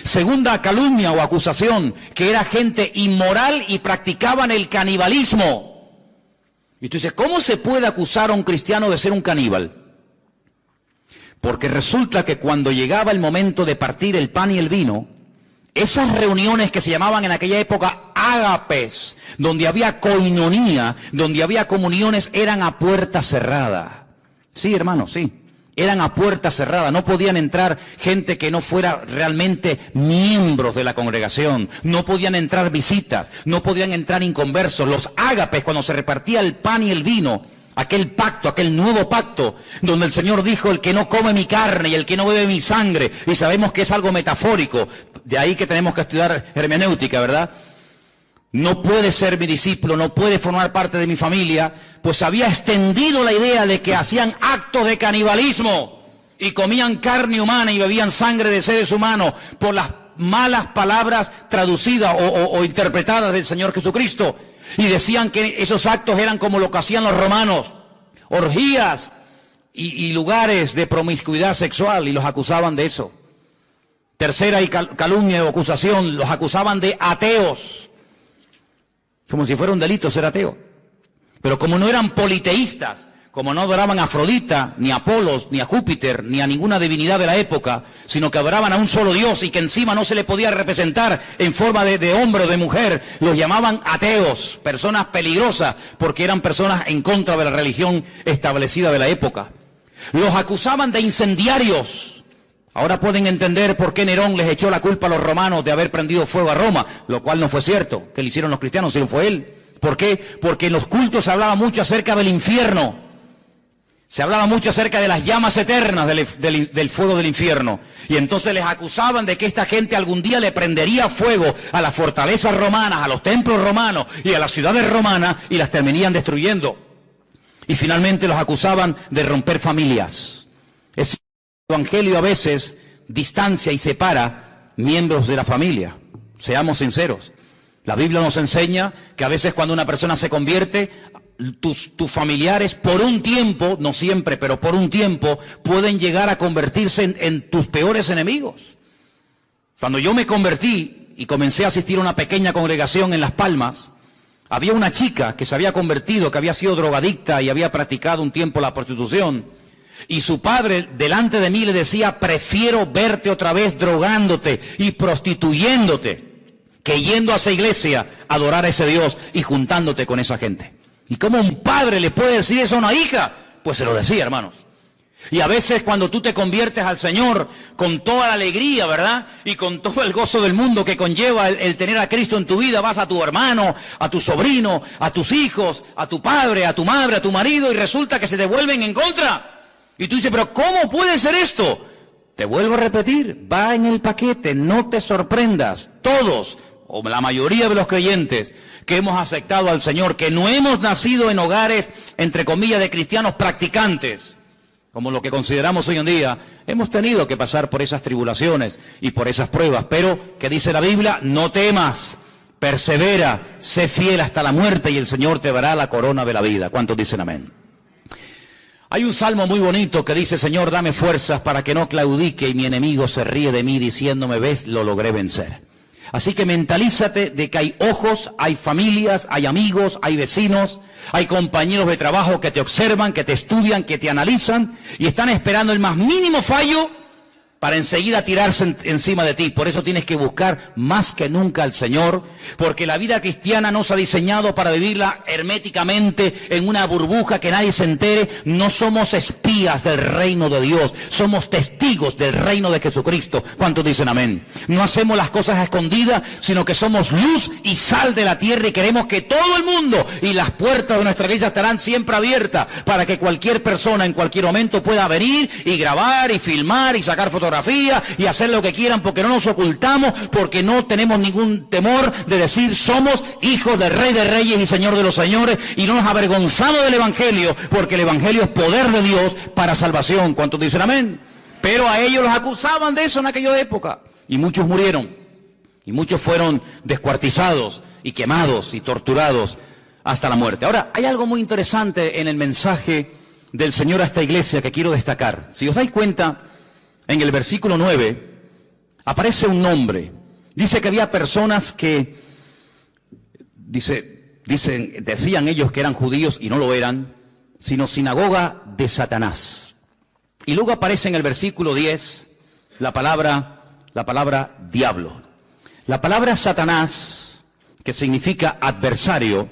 Segunda calumnia o acusación, que era gente inmoral y practicaban el canibalismo. Y tú dices, ¿cómo se puede acusar a un cristiano de ser un caníbal? Porque resulta que cuando llegaba el momento de partir el pan y el vino, esas reuniones que se llamaban en aquella época ágapes, donde había coinonía, donde había comuniones, eran a puerta cerrada. Sí, hermanos, sí. Eran a puerta cerrada, no podían entrar gente que no fuera realmente miembros de la congregación, no podían entrar visitas, no podían entrar inconversos. Los ágapes, cuando se repartía el pan y el vino, aquel pacto, aquel nuevo pacto, donde el Señor dijo, el que no come mi carne y el que no bebe mi sangre, y sabemos que es algo metafórico, de ahí que tenemos que estudiar hermenéutica, ¿verdad? No puede ser mi discípulo, no puede formar parte de mi familia, pues había extendido la idea de que hacían actos de canibalismo y comían carne humana y bebían sangre de seres humanos por las malas palabras traducidas o interpretadas del Señor Jesucristo. Y decían que esos actos eran como lo que hacían los romanos, orgías y lugares de promiscuidad sexual, y los acusaban de eso. Tercera calumnia o acusación, los acusaban de ateos. Como si fuera un delito ser ateo. Pero como no eran politeístas, como no adoraban a Afrodita, ni a Apolos, ni a Júpiter, ni a ninguna divinidad de la época, sino que adoraban a un solo Dios y que encima no se le podía representar en forma de hombre o de mujer, los llamaban ateos, personas peligrosas, porque eran personas en contra de la religión establecida de la época. Los acusaban de incendiarios. Ahora pueden entender por qué Nerón les echó la culpa a los romanos de haber prendido fuego a Roma, lo cual no fue cierto, que le hicieron los cristianos, sino fue él. ¿Por qué? Porque en los cultos se hablaba mucho acerca del infierno. Se hablaba mucho acerca de las llamas eternas del fuego del infierno. Y entonces les acusaban de que esta gente algún día le prendería fuego a las fortalezas romanas, a los templos romanos y a las ciudades romanas, y las terminarían destruyendo. Y finalmente los acusaban de romper familias. El Evangelio a veces distancia y separa miembros de la familia. Seamos sinceros. La Biblia nos enseña que a veces cuando una persona se convierte, tus familiares por un tiempo, no siempre, pero por un tiempo, pueden llegar a convertirse en tus peores enemigos. Cuando yo me convertí y comencé a asistir a una pequeña congregación en Las Palmas, había una chica que se había convertido, que había sido drogadicta y había practicado un tiempo la prostitución. Y su padre delante de mí le decía, prefiero verte otra vez drogándote y prostituyéndote que yendo a esa iglesia a adorar a ese Dios y juntándote con esa gente. ¿Y cómo un padre le puede decir eso a una hija? Pues se lo decía, hermanos. Y a veces cuando tú te conviertes al Señor con toda la alegría, ¿verdad? Y con todo el gozo del mundo que conlleva el tener a Cristo en tu vida, vas a tu hermano, a tu sobrino, a tus hijos, a tu padre, a tu madre, a tu marido, y resulta que se te vuelven en contra. Y tú dices, pero ¿cómo puede ser esto? Te vuelvo a repetir, va en el paquete, no te sorprendas. Todos, o la mayoría de los creyentes que hemos aceptado al Señor, que no hemos nacido en hogares, entre comillas, de cristianos practicantes, como lo que consideramos hoy en día, hemos tenido que pasar por esas tribulaciones y por esas pruebas. Pero, ¿qué dice la Biblia? No temas, persevera, sé fiel hasta la muerte y el Señor te dará la corona de la vida. ¿Cuántos dicen amén? Hay un salmo muy bonito que dice, Señor, dame fuerzas para que no claudique y mi enemigo se ríe de mí diciéndome, ves, lo logré vencer. Así que mentalízate de que hay ojos, hay familias, hay amigos, hay vecinos, hay compañeros de trabajo que te observan, que te estudian, que te analizan y están esperando el más mínimo fallo para enseguida tirarse encima de ti. Por eso tienes que buscar más que nunca al Señor, porque la vida cristiana no se ha diseñado para vivirla herméticamente en una burbuja que nadie se entere. No somos espías del reino de Dios, somos testigos del reino de Jesucristo. ¿Cuántos dicen amén? No hacemos las cosas a escondidas, sino que somos luz y sal de la tierra y queremos que todo el mundo y las puertas de nuestra iglesia estarán siempre abiertas para que cualquier persona en cualquier momento pueda venir y grabar y filmar y sacar fotografías y hacer lo que quieran, porque no nos ocultamos, porque no tenemos ningún temor de decir somos hijos del Rey de Reyes y Señor de los Señores, y no nos avergonzamos del Evangelio, porque el Evangelio es poder de Dios para salvación. ¿Cuántos dicen amén? Pero a ellos los acusaban de eso en aquella época. Y muchos murieron. Y muchos fueron descuartizados y quemados y torturados hasta la muerte. Ahora, hay algo muy interesante en el mensaje del Señor a esta iglesia que quiero destacar. Si os dais cuenta, en el versículo 9 aparece un nombre. Dice que había personas que, decían ellos que eran judíos y no lo eran, sino sinagoga de Satanás. Y luego aparece en el versículo 10 la palabra diablo. La palabra Satanás, que significa adversario,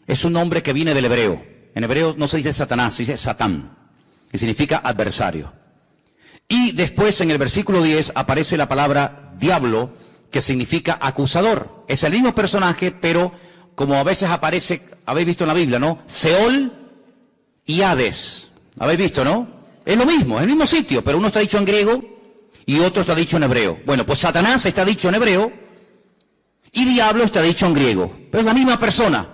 es un nombre que viene del hebreo. En hebreo no se dice Satanás, se dice Satán, que significa adversario. Y después en el versículo 10 aparece la palabra diablo, que significa acusador. Es el mismo personaje, pero como a veces aparece, habéis visto en la Biblia, ¿no? Seol y Hades. ¿Habéis visto, no? Es lo mismo, es el mismo sitio, pero uno está dicho en griego y otro está dicho en hebreo. Bueno, pues Satanás está dicho en hebreo y diablo está dicho en griego. Pero es la misma persona.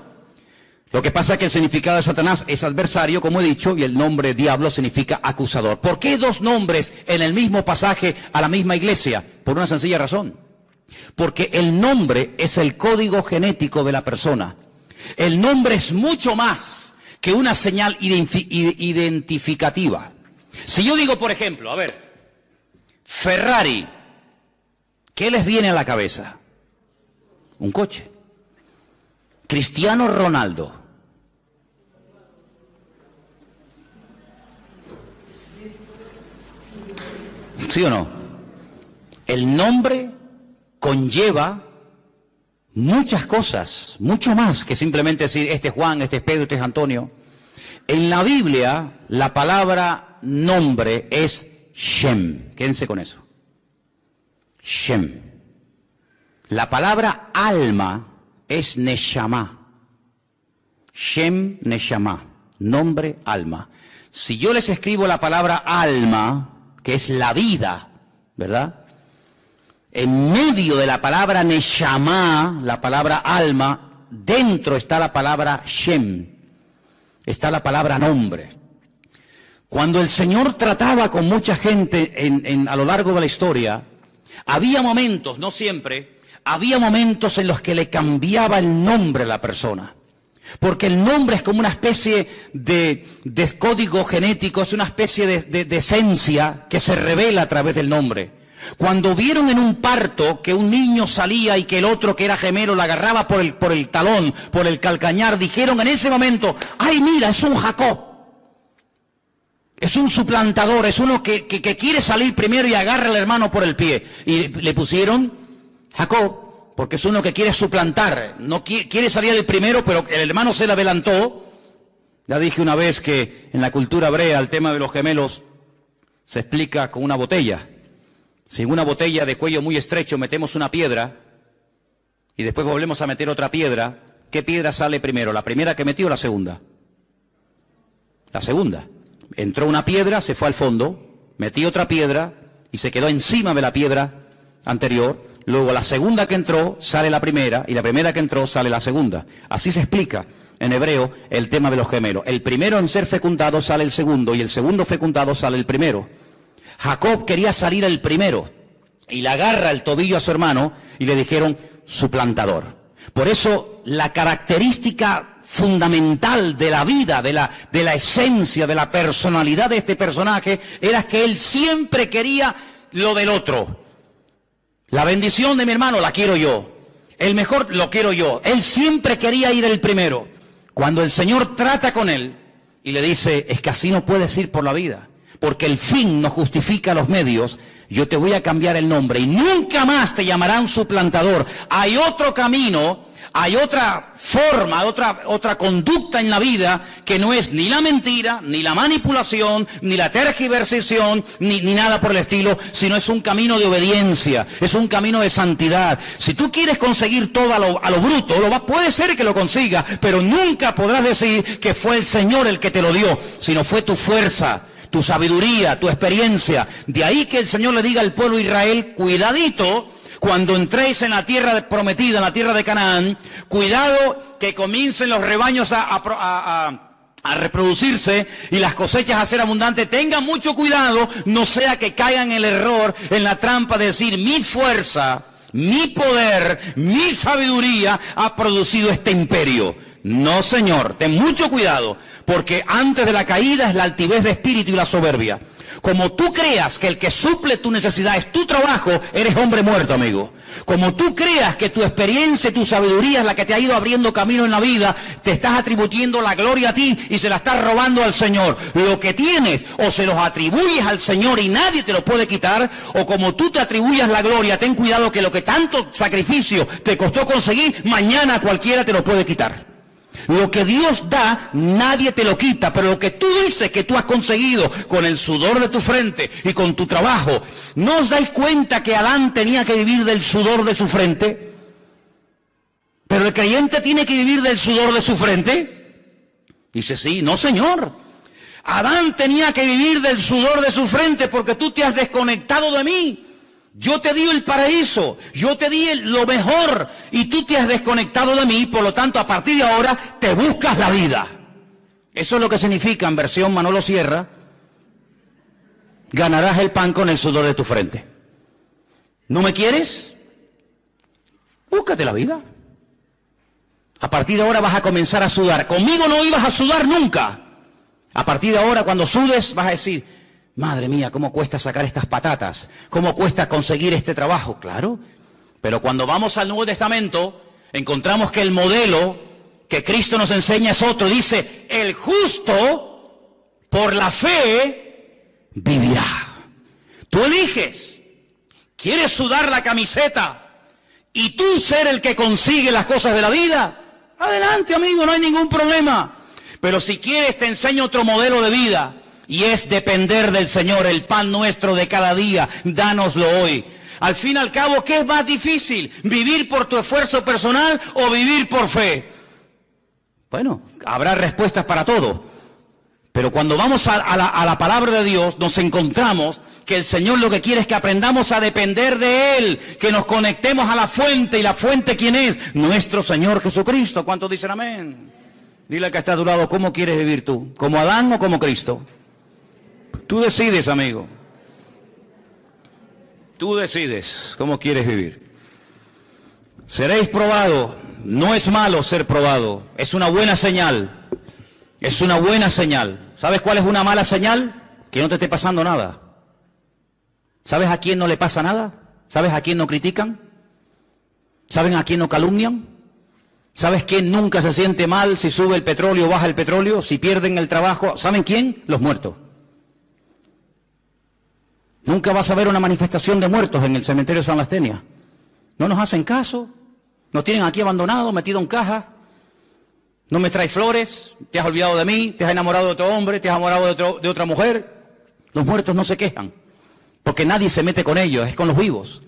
Lo que pasa es que el significado de Satanás es adversario, como he dicho, y el nombre diablo significa acusador. ¿Por qué dos nombres en el mismo pasaje a la misma iglesia? Por una sencilla razón. Porque el nombre es el código genético de la persona. El nombre es mucho más que una señal identificativa. Si yo digo, por ejemplo, a ver, Ferrari, ¿qué les viene a la cabeza? Un coche. Cristiano Ronaldo. ¿Sí o no? El nombre conlleva muchas cosas, mucho más que simplemente decir este es Juan, este es Pedro, este es Antonio. En la Biblia, la palabra nombre es Shem. Quédense con eso. Shem. La palabra alma es Neshama. Shem, Neshama. Nombre, alma. Si yo les escribo la palabra alma, que es la vida, ¿verdad? En medio de la palabra Neshama, la palabra alma, dentro está la palabra Shem, está la palabra nombre. Cuando el Señor trataba con mucha gente a lo largo de la historia, había momentos, no siempre, había momentos en los que le cambiaba el nombre a la persona. Porque el nombre es como una especie de código genético, es una especie de esencia que se revela a través del nombre. Cuando vieron en un parto que un niño salía y que el otro, que era gemelo, la agarraba por el talón, por el calcañar, dijeron en ese momento, ¡ay, mira, es un Jacob! Es un suplantador, es uno que quiere salir primero y agarra al hermano por el pie. Y le pusieron Jacob, porque es uno que quiere suplantar, no quiere salir el primero, pero el hermano se le adelantó. Ya dije una vez que en la cultura hebrea el tema de los gemelos se explica con una botella. Si en una botella de cuello muy estrecho metemos una piedra y después volvemos a meter otra piedra, ¿qué piedra sale primero? ¿La primera que metió o la segunda? La segunda. Entró una piedra, se fue al fondo, metí otra piedra y se quedó encima de la piedra anterior. Luego la segunda que entró sale la primera y la primera que entró sale la segunda. Así se explica en hebreo el tema de los gemelos. El primero en ser fecundado sale el segundo y el segundo fecundado sale el primero. Jacob quería salir el primero y le agarra el tobillo a su hermano y le dijeron suplantador. Por eso la característica fundamental de la vida, de la esencia, de la personalidad de este personaje era que él siempre quería lo del otro. La bendición de mi hermano la quiero yo. El mejor lo quiero yo. Él siempre quería ir el primero. Cuando el Señor trata con él y le dice, es que así no puedes ir por la vida, porque el fin no justifica los medios, yo te voy a cambiar el nombre y nunca más te llamarán suplantador. Hay otro camino, hay otra forma, otra conducta en la vida que no es ni la mentira, ni la manipulación, ni la tergiversación, ni nada por el estilo, sino es un camino de obediencia, es un camino de santidad. Si tú quieres conseguir todo a lo bruto, puede ser que lo consigas, pero nunca podrás decir que fue el Señor el que te lo dio, sino fue tu fuerza, tu sabiduría, tu experiencia. De ahí que el Señor le diga al pueblo de Israel, cuidadito, cuando entréis en la tierra prometida, en la tierra de Canaán, cuidado que comiencen los rebaños a a reproducirse y las cosechas a ser abundantes, tengan mucho cuidado, no sea que caigan en el error, en la trampa de decir, mi fuerza, mi poder, mi sabiduría ha producido este imperio. No, señor, ten mucho cuidado, porque antes de la caída es la altivez de espíritu y la soberbia. Como tú creas que el que suple tu necesidad es tu trabajo, eres hombre muerto, amigo. Como tú creas que tu experiencia y tu sabiduría es la que te ha ido abriendo camino en la vida, te estás atribuyendo la gloria a ti y se la estás robando al Señor. Lo que tienes, o se los atribuyes al Señor y nadie te lo puede quitar, o como tú te atribuyas la gloria, ten cuidado que lo que tanto sacrificio te costó conseguir, mañana cualquiera te lo puede quitar. Lo que Dios da, nadie te lo quita, pero lo que tú dices que tú has conseguido con el sudor de tu frente y con tu trabajo, ¿no os dais cuenta que Adán tenía que vivir del sudor de su frente? ¿Pero el creyente tiene que vivir del sudor de su frente? Dice, sí, no, señor. Adán tenía que vivir del sudor de su frente porque tú te has desconectado de mí. Yo te di el paraíso, yo te di lo mejor y tú te has desconectado de mí, por lo tanto a partir de ahora te buscas la vida. Eso es lo que significa en versión Manolo Sierra, ganarás el pan con el sudor de tu frente. ¿No me quieres? Búscate la vida. A partir de ahora vas a comenzar a sudar. Conmigo no ibas a sudar nunca. A partir de ahora cuando sudes vas a decir, madre mía, ¿cómo cuesta sacar estas patatas? ¿Cómo cuesta conseguir este trabajo? Claro, pero cuando vamos al Nuevo Testamento, encontramos que el modelo que Cristo nos enseña es otro. Dice, el justo por la fe vivirá. Tú eliges. ¿Quieres sudar la camiseta y tú ser el que consigue las cosas de la vida? Adelante, amigo, no hay ningún problema. Pero si quieres, te enseño otro modelo de vida. Y es depender del Señor, el pan nuestro de cada día, dánoslo hoy. Al fin y al cabo, ¿qué es más difícil? ¿Vivir por tu esfuerzo personal o vivir por fe? Bueno, habrá respuestas para todo. Pero cuando vamos a la palabra de Dios, nos encontramos que el Señor lo que quiere es que aprendamos a depender de Él, que nos conectemos a la fuente. ¿Y la fuente quién es? Nuestro Señor Jesucristo. ¿Cuántos dicen amén? Dile al que está a tu lado, ¿cómo quieres vivir tú? ¿Como Adán o como Cristo? Tú decides, amigo. Tú decides cómo quieres vivir. Seréis probados. No es malo ser probado. Es una buena señal. Es una buena señal. ¿Sabes cuál es una mala señal? Que no te esté pasando nada. ¿Sabes a quién no le pasa nada? ¿Sabes a quién no critican? ¿Saben a quién no calumnian? ¿Sabes quién nunca se siente mal si sube el petróleo o baja el petróleo? Si pierden el trabajo. ¿Saben quién? Los muertos. Nunca vas a ver una manifestación de muertos en el cementerio de San Lastenia. No nos hacen caso, nos tienen aquí abandonados, metidos en caja. No me traes flores, te has olvidado de mí, te has enamorado de otro hombre, te has enamorado de otra mujer. Los muertos no se quejan, porque nadie se mete con ellos, es con los vivos.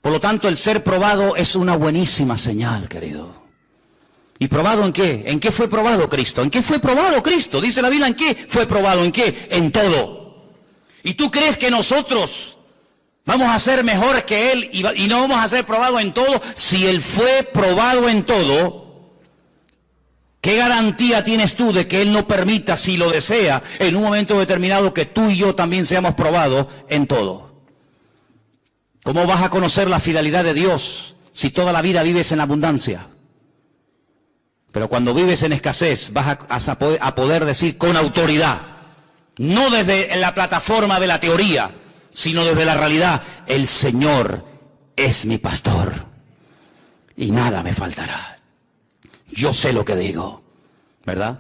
Por lo tanto, el ser probado es una buenísima señal, querido. ¿Y probado en qué? ¿En qué fue probado Cristo? ¿En qué fue probado Cristo? Dice la Biblia, ¿en qué fue probado? ¿En qué? En todo. ¿Y tú crees que nosotros vamos a ser mejores que Él y no vamos a ser probados en todo? Si Él fue probado en todo, ¿qué garantía tienes tú de que Él no permita, si lo desea, en un momento determinado que tú y yo también seamos probados en todo? ¿Cómo vas a conocer la fidelidad de Dios si toda la vida vives en abundancia? Pero cuando vives en escasez vas a poder decir con autoridad, no desde la plataforma de la teoría, sino desde la realidad, el Señor es mi pastor y nada me faltará. Yo sé lo que digo, ¿verdad?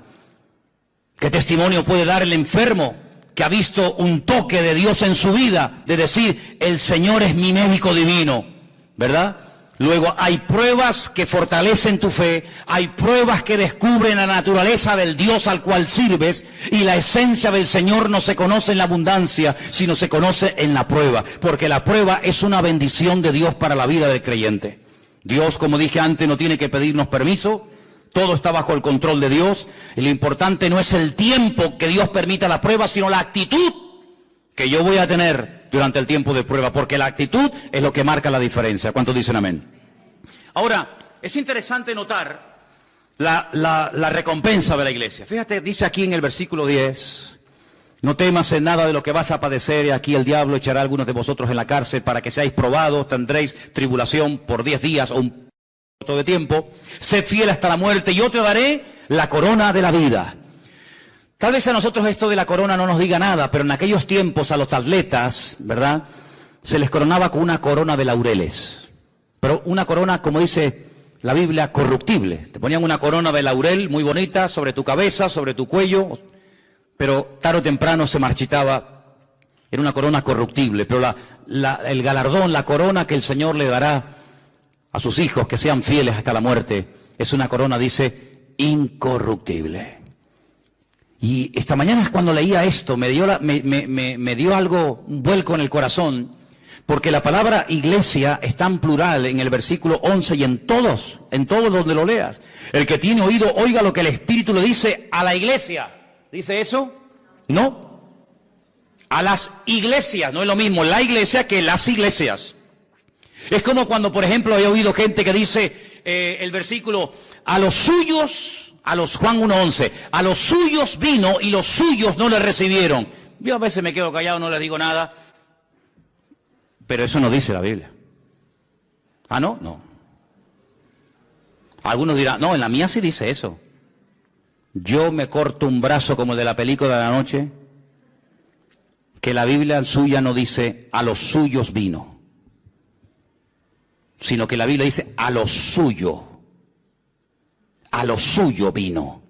¿Qué testimonio puede dar el enfermo que ha visto un toque de Dios en su vida, de decir, el Señor es mi médico divino, ¿verdad? Luego hay pruebas que fortalecen tu fe, hay pruebas que descubren la naturaleza del Dios al cual sirves, y la esencia del Señor no se conoce en la abundancia, sino se conoce en la prueba, porque la prueba es una bendición de Dios para la vida del creyente. Dios, como dije antes, no tiene que pedirnos permiso, todo está bajo el control de Dios, y lo importante no es el tiempo que Dios permita la prueba, sino la actitud que yo voy a tener durante el tiempo de prueba, porque la actitud es lo que marca la diferencia. ¿Cuántos dicen amén? Ahora, es interesante notar la recompensa de la iglesia. Fíjate, dice aquí en el versículo 10, no temas en nada de lo que vas a padecer, y aquí el diablo echará a algunos de vosotros en la cárcel para que seáis probados, tendréis tribulación por 10 días o un poco de tiempo, sed fiel hasta la muerte, y yo te daré la corona de la vida. Tal vez a nosotros esto de la corona no nos diga nada, pero en aquellos tiempos a los atletas, ¿verdad?, se les coronaba con una corona de laureles. Pero una corona, como dice la Biblia, corruptible. Te ponían una corona de laurel muy bonita sobre tu cabeza, sobre tu cuello, pero tarde o temprano se marchitaba. Era una corona corruptible, pero el galardón, la corona que el Señor le dará a sus hijos que sean fieles hasta la muerte, es una corona, dice, incorruptible. Y esta mañana es cuando leía esto, me dio algo, un vuelco en el corazón, porque la palabra iglesia está en plural en el versículo 11 y en todos donde lo leas. El que tiene oído, oiga lo que el Espíritu le dice a la iglesia. ¿Dice eso? No. A las iglesias, no es lo mismo la iglesia que las iglesias. Es como cuando, por ejemplo, he oído gente que dice el versículo, a los suyos, a los Juan 1:11, a los suyos vino y los suyos no le recibieron. Yo a veces me quedo callado, no le digo nada. Pero eso no dice la Biblia. ¿Ah, no? No. Algunos dirán, no, en la mía sí dice eso. Yo me corto un brazo como el de la película de la noche, que la Biblia suya no dice, a los suyos vino, sino que la Biblia dice, a lo suyo vino.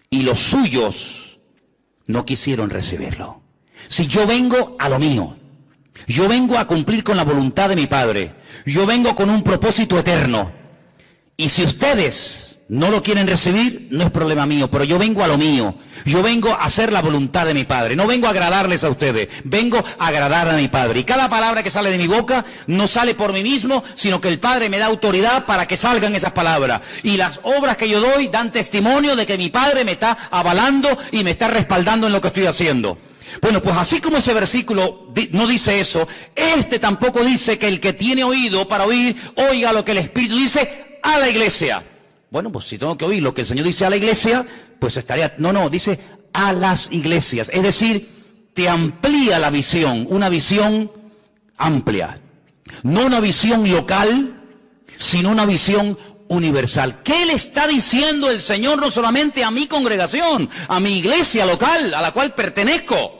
Y los suyos no quisieron recibirlo. Si yo vengo a lo mío, yo vengo a cumplir con la voluntad de mi Padre. Yo vengo con un propósito eterno. Y si ustedes no lo quieren recibir, no es problema mío, pero yo vengo a lo mío. Yo vengo a hacer la voluntad de mi Padre. No vengo a agradarles a ustedes, vengo a agradar a mi Padre. Y cada palabra que sale de mi boca no sale por mí mismo, sino que el Padre me da autoridad para que salgan esas palabras. Y las obras que yo doy dan testimonio de que mi Padre me está avalando y me está respaldando en lo que estoy haciendo. Bueno, pues así como ese versículo no dice eso, este tampoco dice que el que tiene oído para oír, oiga lo que el Espíritu dice a la iglesia. Bueno, pues si tengo que oír lo que el Señor dice a la iglesia, pues estaría... No, dice a las iglesias. Es decir, te amplía la visión, una visión amplia. No una visión local, sino una visión universal. ¿Qué le está diciendo el Señor no solamente a mi congregación, a mi iglesia local, a la cual pertenezco?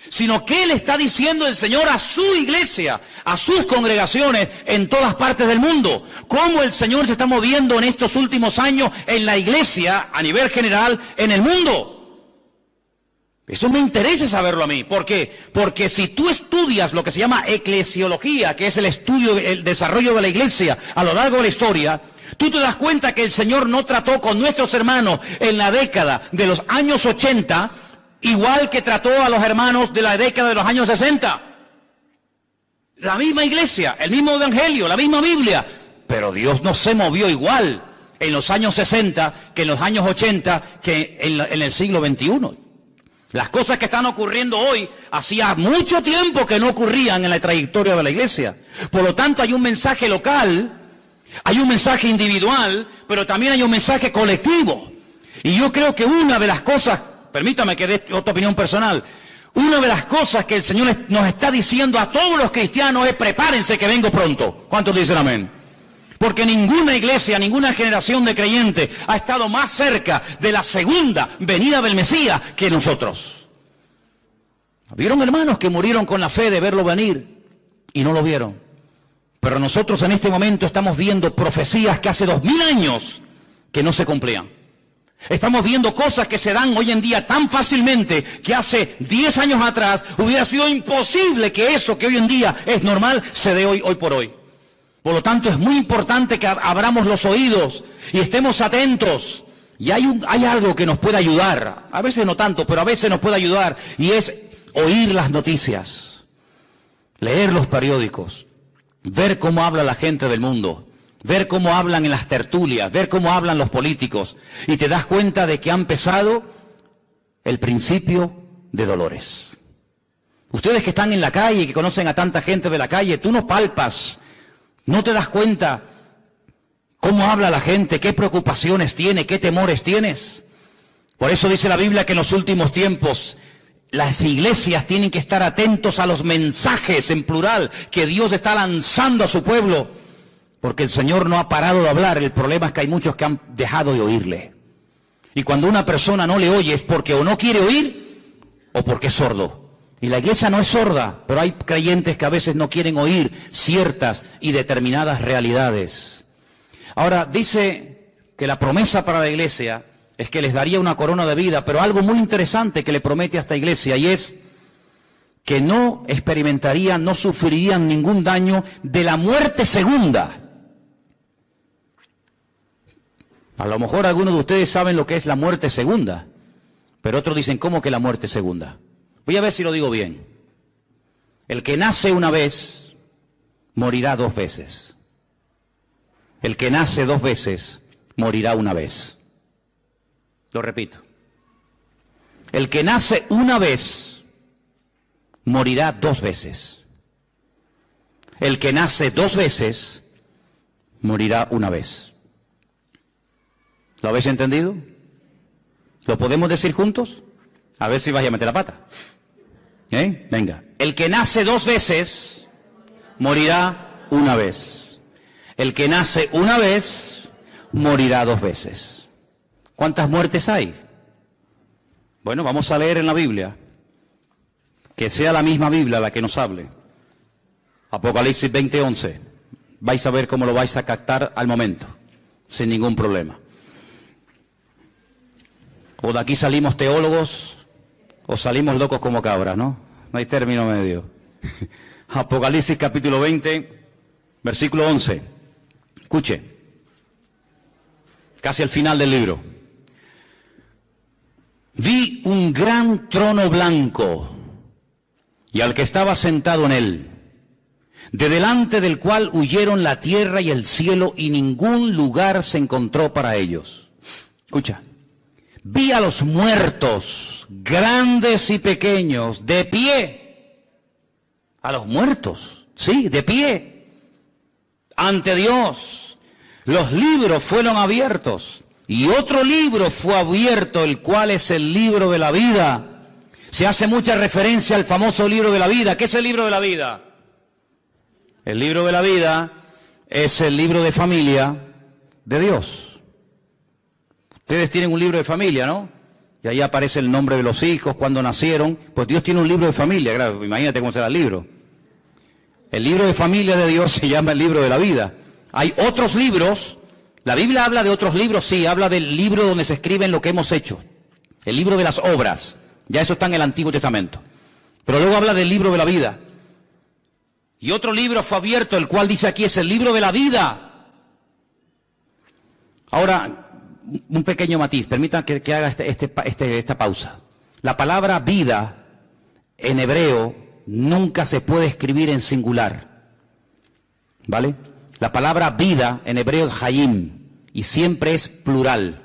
Sino que le está diciendo el Señor a su iglesia, a sus congregaciones en todas partes del mundo. Cómo el Señor se está moviendo en estos últimos años en la iglesia, a nivel general, en el mundo. Eso me interesa saberlo a mí. ¿Por qué? Porque si tú estudias lo que se llama eclesiología, que es el estudio, el desarrollo de la iglesia a lo largo de la historia, tú te das cuenta que el Señor no trató con nuestros hermanos en la década de los años 80, igual que trató a los hermanos de la década de los años 60. La misma iglesia, el mismo evangelio, la misma Biblia. Pero Dios no se movió igual en los años 60 que en los años 80 que en el siglo XXI. Las cosas que están ocurriendo hoy, hacía mucho tiempo que no ocurrían en la trayectoria de la iglesia. Por lo tanto, hay un mensaje local, hay un mensaje individual, pero también hay un mensaje colectivo. Y yo creo que una de las cosas, permítame que dé otra opinión personal, una de las cosas que el Señor nos está diciendo a todos los cristianos es prepárense que vengo pronto. ¿Cuántos dicen amén? Porque ninguna iglesia, ninguna generación de creyentes ha estado más cerca de la segunda venida del Mesías que nosotros. ¿Vieron hermanos que murieron con la fe de verlo venir y no lo vieron? Pero nosotros en este momento estamos viendo profecías que hace 2000 años que no se cumplían. Estamos viendo cosas que se dan hoy en día tan fácilmente que hace 10 años atrás hubiera sido imposible que eso que hoy en día es normal se dé hoy por hoy. Por lo tanto, es muy importante que abramos los oídos y estemos atentos. Y hay algo que nos puede ayudar, a veces no tanto, pero a veces nos puede ayudar, y es oír las noticias, leer los periódicos, ver cómo habla la gente del mundo, ver cómo hablan en las tertulias, ver cómo hablan los políticos, y te das cuenta de que ha empezado el principio de dolores. Ustedes que están en la calle y que conocen a tanta gente de la calle, tú no palpas, no te das cuenta ¿Cómo habla la gente? ¿Qué preocupaciones tiene? ¿Qué temores tienes? Por eso dice la Biblia que en los últimos tiempos las iglesias tienen que estar atentos a los mensajes en plural que Dios está lanzando a su pueblo, porque el Señor no ha parado de hablar. El problema es que hay muchos que han dejado de oírle. Y cuando una persona no le oye es porque o no quiere oír o porque es sordo. Y la iglesia no es sorda, pero hay creyentes que a veces no quieren oír ciertas y determinadas realidades. Ahora, dice que la promesa para la iglesia es que les daría una corona de vida, pero algo muy interesante que le promete a esta iglesia, y es que no experimentarían, no sufrirían ningún daño de la muerte segunda. A lo mejor algunos de ustedes saben lo que es la muerte segunda, pero otros dicen, ¿cómo que la muerte segunda? Voy a ver si lo digo bien. El que nace una vez, morirá 2 veces. El que nace 2 veces, morirá una vez. Lo repito. El que nace una vez, morirá 2 veces. El que nace 2 veces, morirá una vez. ¿Lo habéis entendido? ¿Lo podemos decir juntos? A ver si vais a meter la pata. Venga. El que nace 2 veces, morirá una vez. El que nace una vez, morirá 2 veces. ¿Cuántas muertes hay? Bueno, vamos a leer en la Biblia. Que sea la misma Biblia la que nos hable. Apocalipsis 20:11. Vais a ver cómo lo vais a captar al momento, sin ningún problema. O de aquí salimos teólogos, o salimos locos como cabras, ¿no? No hay término medio. Apocalipsis capítulo 20, versículo 11. Escuche. Casi al final del libro. Vi un gran trono blanco y al que estaba sentado en él, de delante del cual huyeron la tierra y el cielo y ningún lugar se encontró para ellos. Escucha. Vi a los muertos, grandes y pequeños, de pie. A los muertos, sí, de pie. Ante Dios. Los libros fueron abiertos. Y otro libro fue abierto, el cual es el libro de la vida. Se hace mucha referencia al famoso libro de la vida. ¿Qué es el libro de la vida? El libro de la vida es el libro de familia de Dios. Ustedes tienen un libro de familia, ¿no? Y ahí aparece el nombre de los hijos, cuando nacieron. Pues Dios tiene un libro de familia, claro, imagínate cómo será el libro. El libro de familia de Dios se llama el libro de la vida. Hay otros libros, la Biblia habla de otros libros, sí, habla del libro donde se escriben lo que hemos hecho. El libro de las obras, ya eso está en el Antiguo Testamento. Pero luego habla del libro de la vida. Y otro libro fue abierto, el cual dice aquí es el libro de la vida. Ahora, un pequeño matiz, permitan que haga esta pausa. La palabra vida en hebreo nunca se puede escribir en singular, ¿vale? La palabra vida en hebreo es hayim y siempre es plural.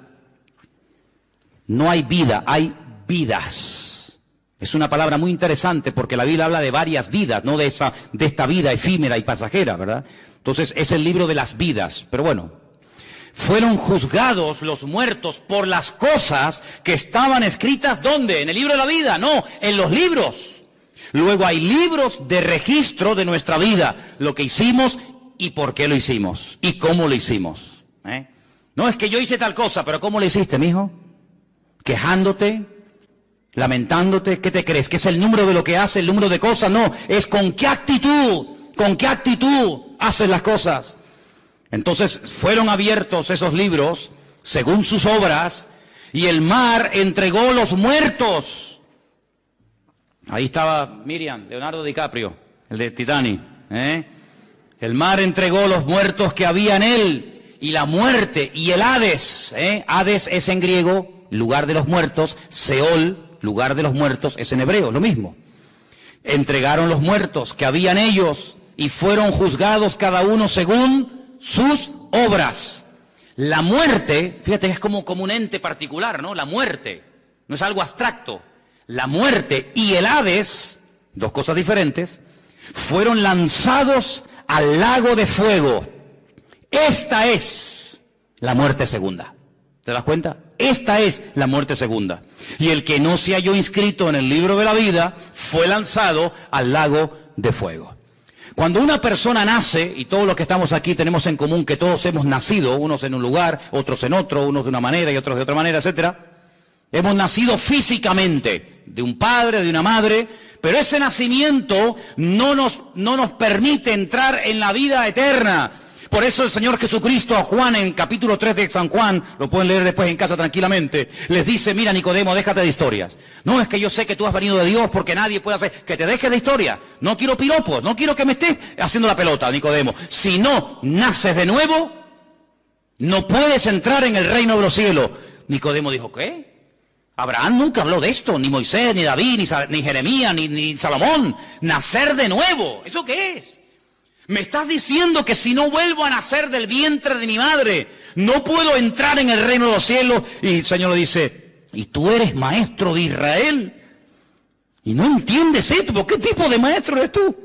No hay vida, hay vidas. Es una palabra muy interesante porque la Biblia habla de varias vidas, no de esta vida efímera y pasajera, ¿verdad? Entonces es el libro de las vidas, pero bueno. Fueron juzgados los muertos por las cosas que estaban escritas, ¿dónde? ¿En el libro de la vida? No, en los libros. Luego hay libros de registro de nuestra vida, lo que hicimos y por qué lo hicimos y cómo lo hicimos. No es que yo hice tal cosa, pero ¿cómo lo hiciste, mijo? Quejándote, lamentándote, ¿qué te crees? ¿Que es el número de lo que hace, el número de cosas? No, es con qué actitud haces las cosas. Entonces fueron abiertos esos libros según sus obras y el mar entregó los muertos. Ahí estaba Miriam, Leonardo DiCaprio, el de Titanic. El mar entregó los muertos que había en él y la muerte y el Hades. Hades es en griego, lugar de los muertos. Seol, lugar de los muertos, es en hebreo, lo mismo. Entregaron los muertos que había en ellos y fueron juzgados cada uno según sus obras. La muerte, fíjate que es como un ente particular, ¿no? La muerte, no es algo abstracto. La muerte y el Hades, dos cosas diferentes, fueron lanzados al lago de fuego. Esta es la muerte segunda. ¿Te das cuenta? Esta es la muerte segunda. Y el que no se halló inscrito en el libro de la vida fue lanzado al lago de fuego. Cuando una persona nace, y todos los que estamos aquí tenemos en común que todos hemos nacido, unos en un lugar, otros en otro, unos de una manera y otros de otra manera, etcétera. Hemos nacido físicamente, de un padre, de una madre, pero ese nacimiento no nos permite entrar en la vida eterna. Por eso el Señor Jesucristo a Juan en capítulo 3 de San Juan, lo pueden leer después en casa tranquilamente, les dice, mira Nicodemo, déjate de historias. No, es que yo sé que tú has venido de Dios porque nadie puede hacer, que te dejes de historia. No quiero piropos, no quiero que me estés haciendo la pelota, Nicodemo. Si no naces de nuevo, no puedes entrar en el reino de los cielos. Nicodemo dijo, ¿qué? Abraham nunca habló de esto, ni Moisés, ni David, ni Jeremías, ni Salomón. Nacer de nuevo, ¿eso qué es? Me estás diciendo que si no vuelvo a nacer del vientre de mi madre, no puedo entrar en el reino de los cielos. Y el Señor le dice, ¿y tú eres maestro de Israel? ¿Y no entiendes esto? ¿Qué tipo de maestro eres tú?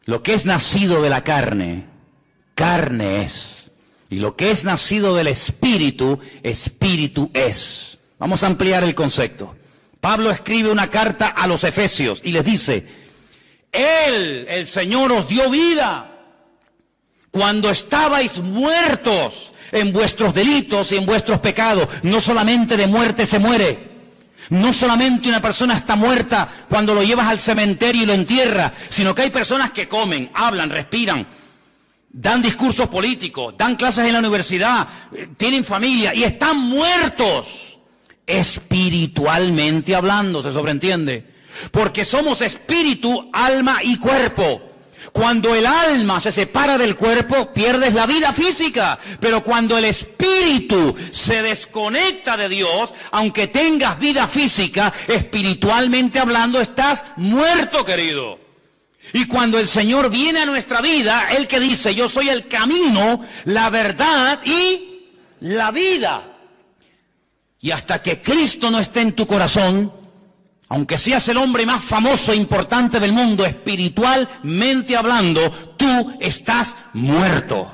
Lo que es nacido de la carne, carne es. Y lo que es nacido del Espíritu, Espíritu es. Vamos a ampliar el concepto. Pablo escribe una carta a los Efesios y les dice, Él, el Señor, os dio vida cuando estabais muertos en vuestros delitos y en vuestros pecados. No solamente de muerte se muere. No solamente una persona está muerta cuando lo llevas al cementerio y lo entierras, sino que hay personas que comen, hablan, respiran, dan discursos políticos, dan clases en la universidad, tienen familia y están muertos espiritualmente hablando, ¿se sobreentiende? Porque somos espíritu, alma y cuerpo. Cuando el alma se separa del cuerpo, pierdes la vida física. Pero cuando el espíritu se desconecta de Dios, aunque tengas vida física, espiritualmente hablando, estás muerto, querido. Y cuando el Señor viene a nuestra vida, Él que dice, yo soy el camino, la verdad y la vida. Y hasta que Cristo no esté en tu corazón, aunque seas el hombre más famoso e importante del mundo, espiritualmente hablando, tú estás muerto.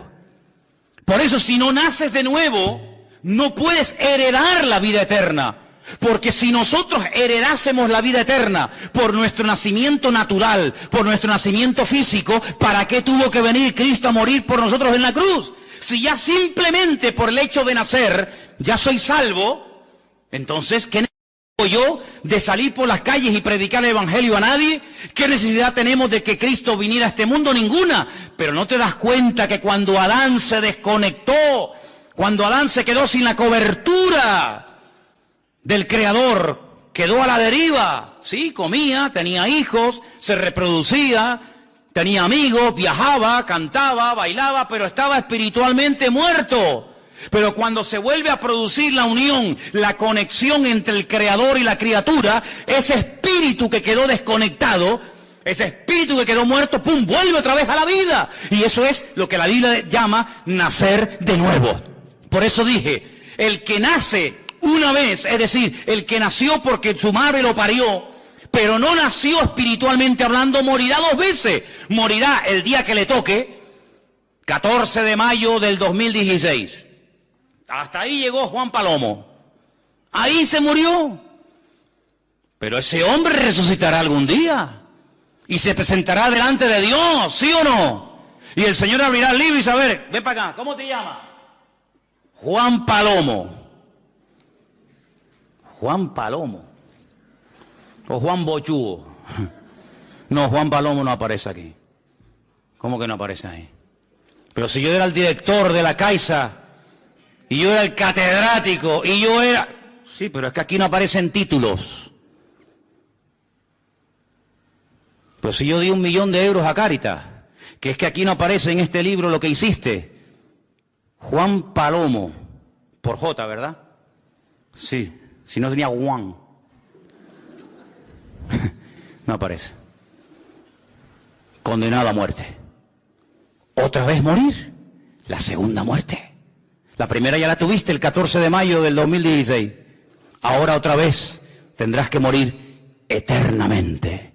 Por eso, si no naces de nuevo, no puedes heredar la vida eterna. Porque si nosotros heredásemos la vida eterna por nuestro nacimiento natural, por nuestro nacimiento físico, ¿para qué tuvo que venir Cristo a morir por nosotros en la cruz? Si ya simplemente por el hecho de nacer, ya soy salvo, entonces, ¿qué yo de salir por las calles y predicar el evangelio a nadie? ¿Qué necesidad tenemos de que Cristo viniera a este mundo? Ninguna. Pero no te das cuenta que cuando Adán se desconectó, cuando Adán se quedó sin la cobertura del Creador, quedó a la deriva. Sí, comía, tenía hijos, se reproducía, tenía amigos, viajaba, cantaba, bailaba, pero estaba espiritualmente muerto. Pero cuando se vuelve a producir la unión, la conexión entre el Creador y la criatura, ese espíritu que quedó desconectado, ese espíritu que quedó muerto, ¡pum!, vuelve otra vez a la vida. Y eso es lo que la Biblia llama nacer de nuevo. Por eso dije, el que nace una vez, es decir, el que nació porque su madre lo parió, pero no nació espiritualmente hablando, morirá 2 veces. Morirá el día que le toque, 14 de mayo del 2016. Hasta ahí llegó Juan Palomo. Ahí se murió. Pero ese hombre resucitará algún día. Y se presentará delante de Dios, ¿sí o no? Y el Señor abrirá el libro y saber, ven para acá, ¿cómo te llamas? Juan Palomo. Juan Palomo. O Juan Bochugo. No, Juan Palomo no aparece aquí. ¿Cómo que no aparece ahí? Pero si yo era el director de la Caixa, y yo era el catedrático, y yo era... Sí, pero es que aquí no aparecen títulos. Pero si yo di 1 millón de euros a Cáritas, que es que aquí no aparece en este libro lo que hiciste. Juan Palomo, por J, ¿verdad? Sí, si no tenía Juan. No aparece. Condenado a muerte. ¿Otra vez morir? La segunda muerte. La primera ya la tuviste el 14 de mayo del 2016. Ahora otra vez tendrás que morir eternamente.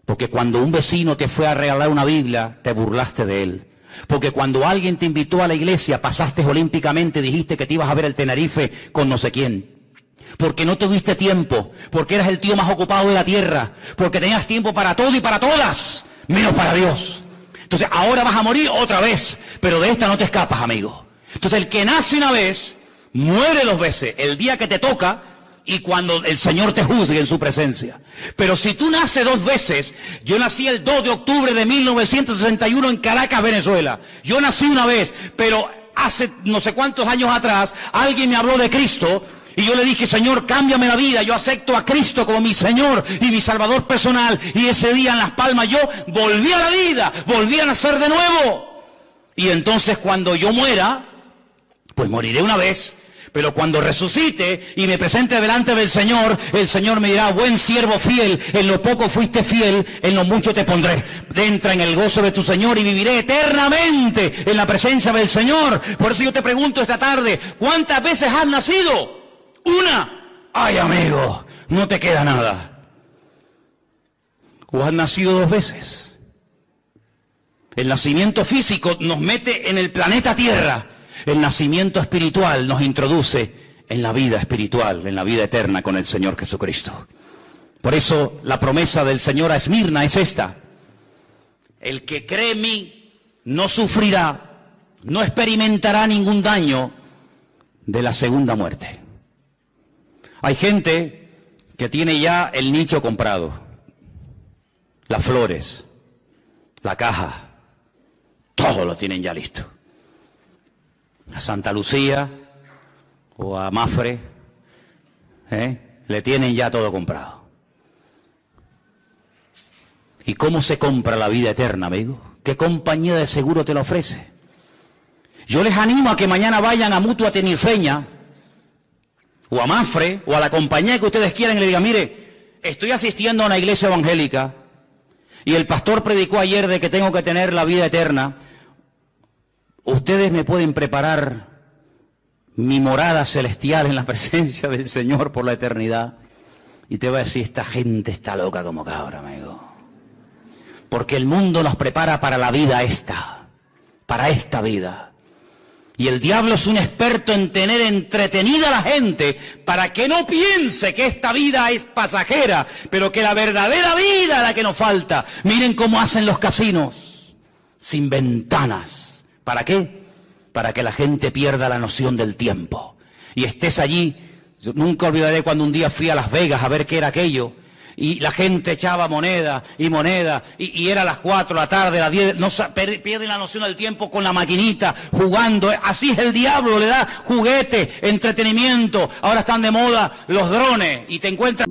Porque cuando un vecino te fue a regalar una Biblia, te burlaste de él. Porque cuando alguien te invitó a la iglesia, pasaste olímpicamente, dijiste que te ibas a ver el Tenerife con no sé quién. Porque no tuviste tiempo, porque eras el tío más ocupado de la tierra, porque tenías tiempo para todo y para todas, menos para Dios. Entonces ahora vas a morir otra vez, pero de esta no te escapas, amigo. Entonces el que nace una vez, muere 2 veces, el día que te toca y cuando el Señor te juzgue en su presencia. Pero si tú naces 2 veces, yo nací el 2 de octubre de 1961 en Caracas, Venezuela. Yo nací una vez, pero hace no sé cuántos años atrás, alguien me habló de Cristo. Y yo le dije, Señor, cámbiame la vida, yo acepto a Cristo como mi Señor y mi Salvador personal. Y ese día en Las Palmas yo volví a la vida, volví a nacer de nuevo. Y entonces cuando yo muera, pues moriré una vez. Pero cuando resucite y me presente delante del Señor, el Señor me dirá, buen siervo fiel, en lo poco fuiste fiel, en lo mucho te pondré. Entra en el gozo de tu Señor y viviré eternamente en la presencia del Señor. Por eso yo te pregunto esta tarde, ¿cuántas veces has nacido? Una. Ay, amigo, no te queda nada. O has nacido 2 veces. El nacimiento físico nos mete en el planeta Tierra. El nacimiento espiritual nos introduce en la vida espiritual, en la vida eterna con el Señor Jesucristo. Por eso la promesa del Señor a Esmirna es esta: el que cree en mí no sufrirá, no experimentará ningún daño de la segunda muerte. Hay gente que tiene ya el nicho comprado, las flores, la caja, todo lo tienen ya listo. A Santa Lucía o a Mafre, le tienen ya todo comprado. ¿Y cómo se compra la vida eterna, amigo? ¿Qué compañía de seguro te la ofrece? Yo les animo a que mañana vayan a Mutua Tenirfeña, o a Mafre, o a la compañía que ustedes quieran y le digan, mire, estoy asistiendo a una iglesia evangélica y el pastor predicó ayer de que tengo que tener la vida eterna. Ustedes me pueden preparar mi morada celestial en la presencia del Señor por la eternidad. Y te voy a decir, esta gente está loca como cabra, amigo. Porque el mundo nos prepara para la vida esta, para esta vida. Y el diablo es un experto en tener entretenida a la gente para que no piense que esta vida es pasajera, pero que la verdadera vida es la que nos falta. Miren cómo hacen los casinos, sin ventanas. ¿Para qué? Para que la gente pierda la noción del tiempo. Y estés allí. Yo nunca olvidaré cuando un día fui a Las Vegas a ver qué era aquello. Y la gente echaba moneda y moneda, y era las 4 de la tarde, las 10, no, pierden la noción del tiempo con la maquinita, jugando. Así es el diablo, le da juguete, entretenimiento. Ahora están de moda los drones, y te encuentras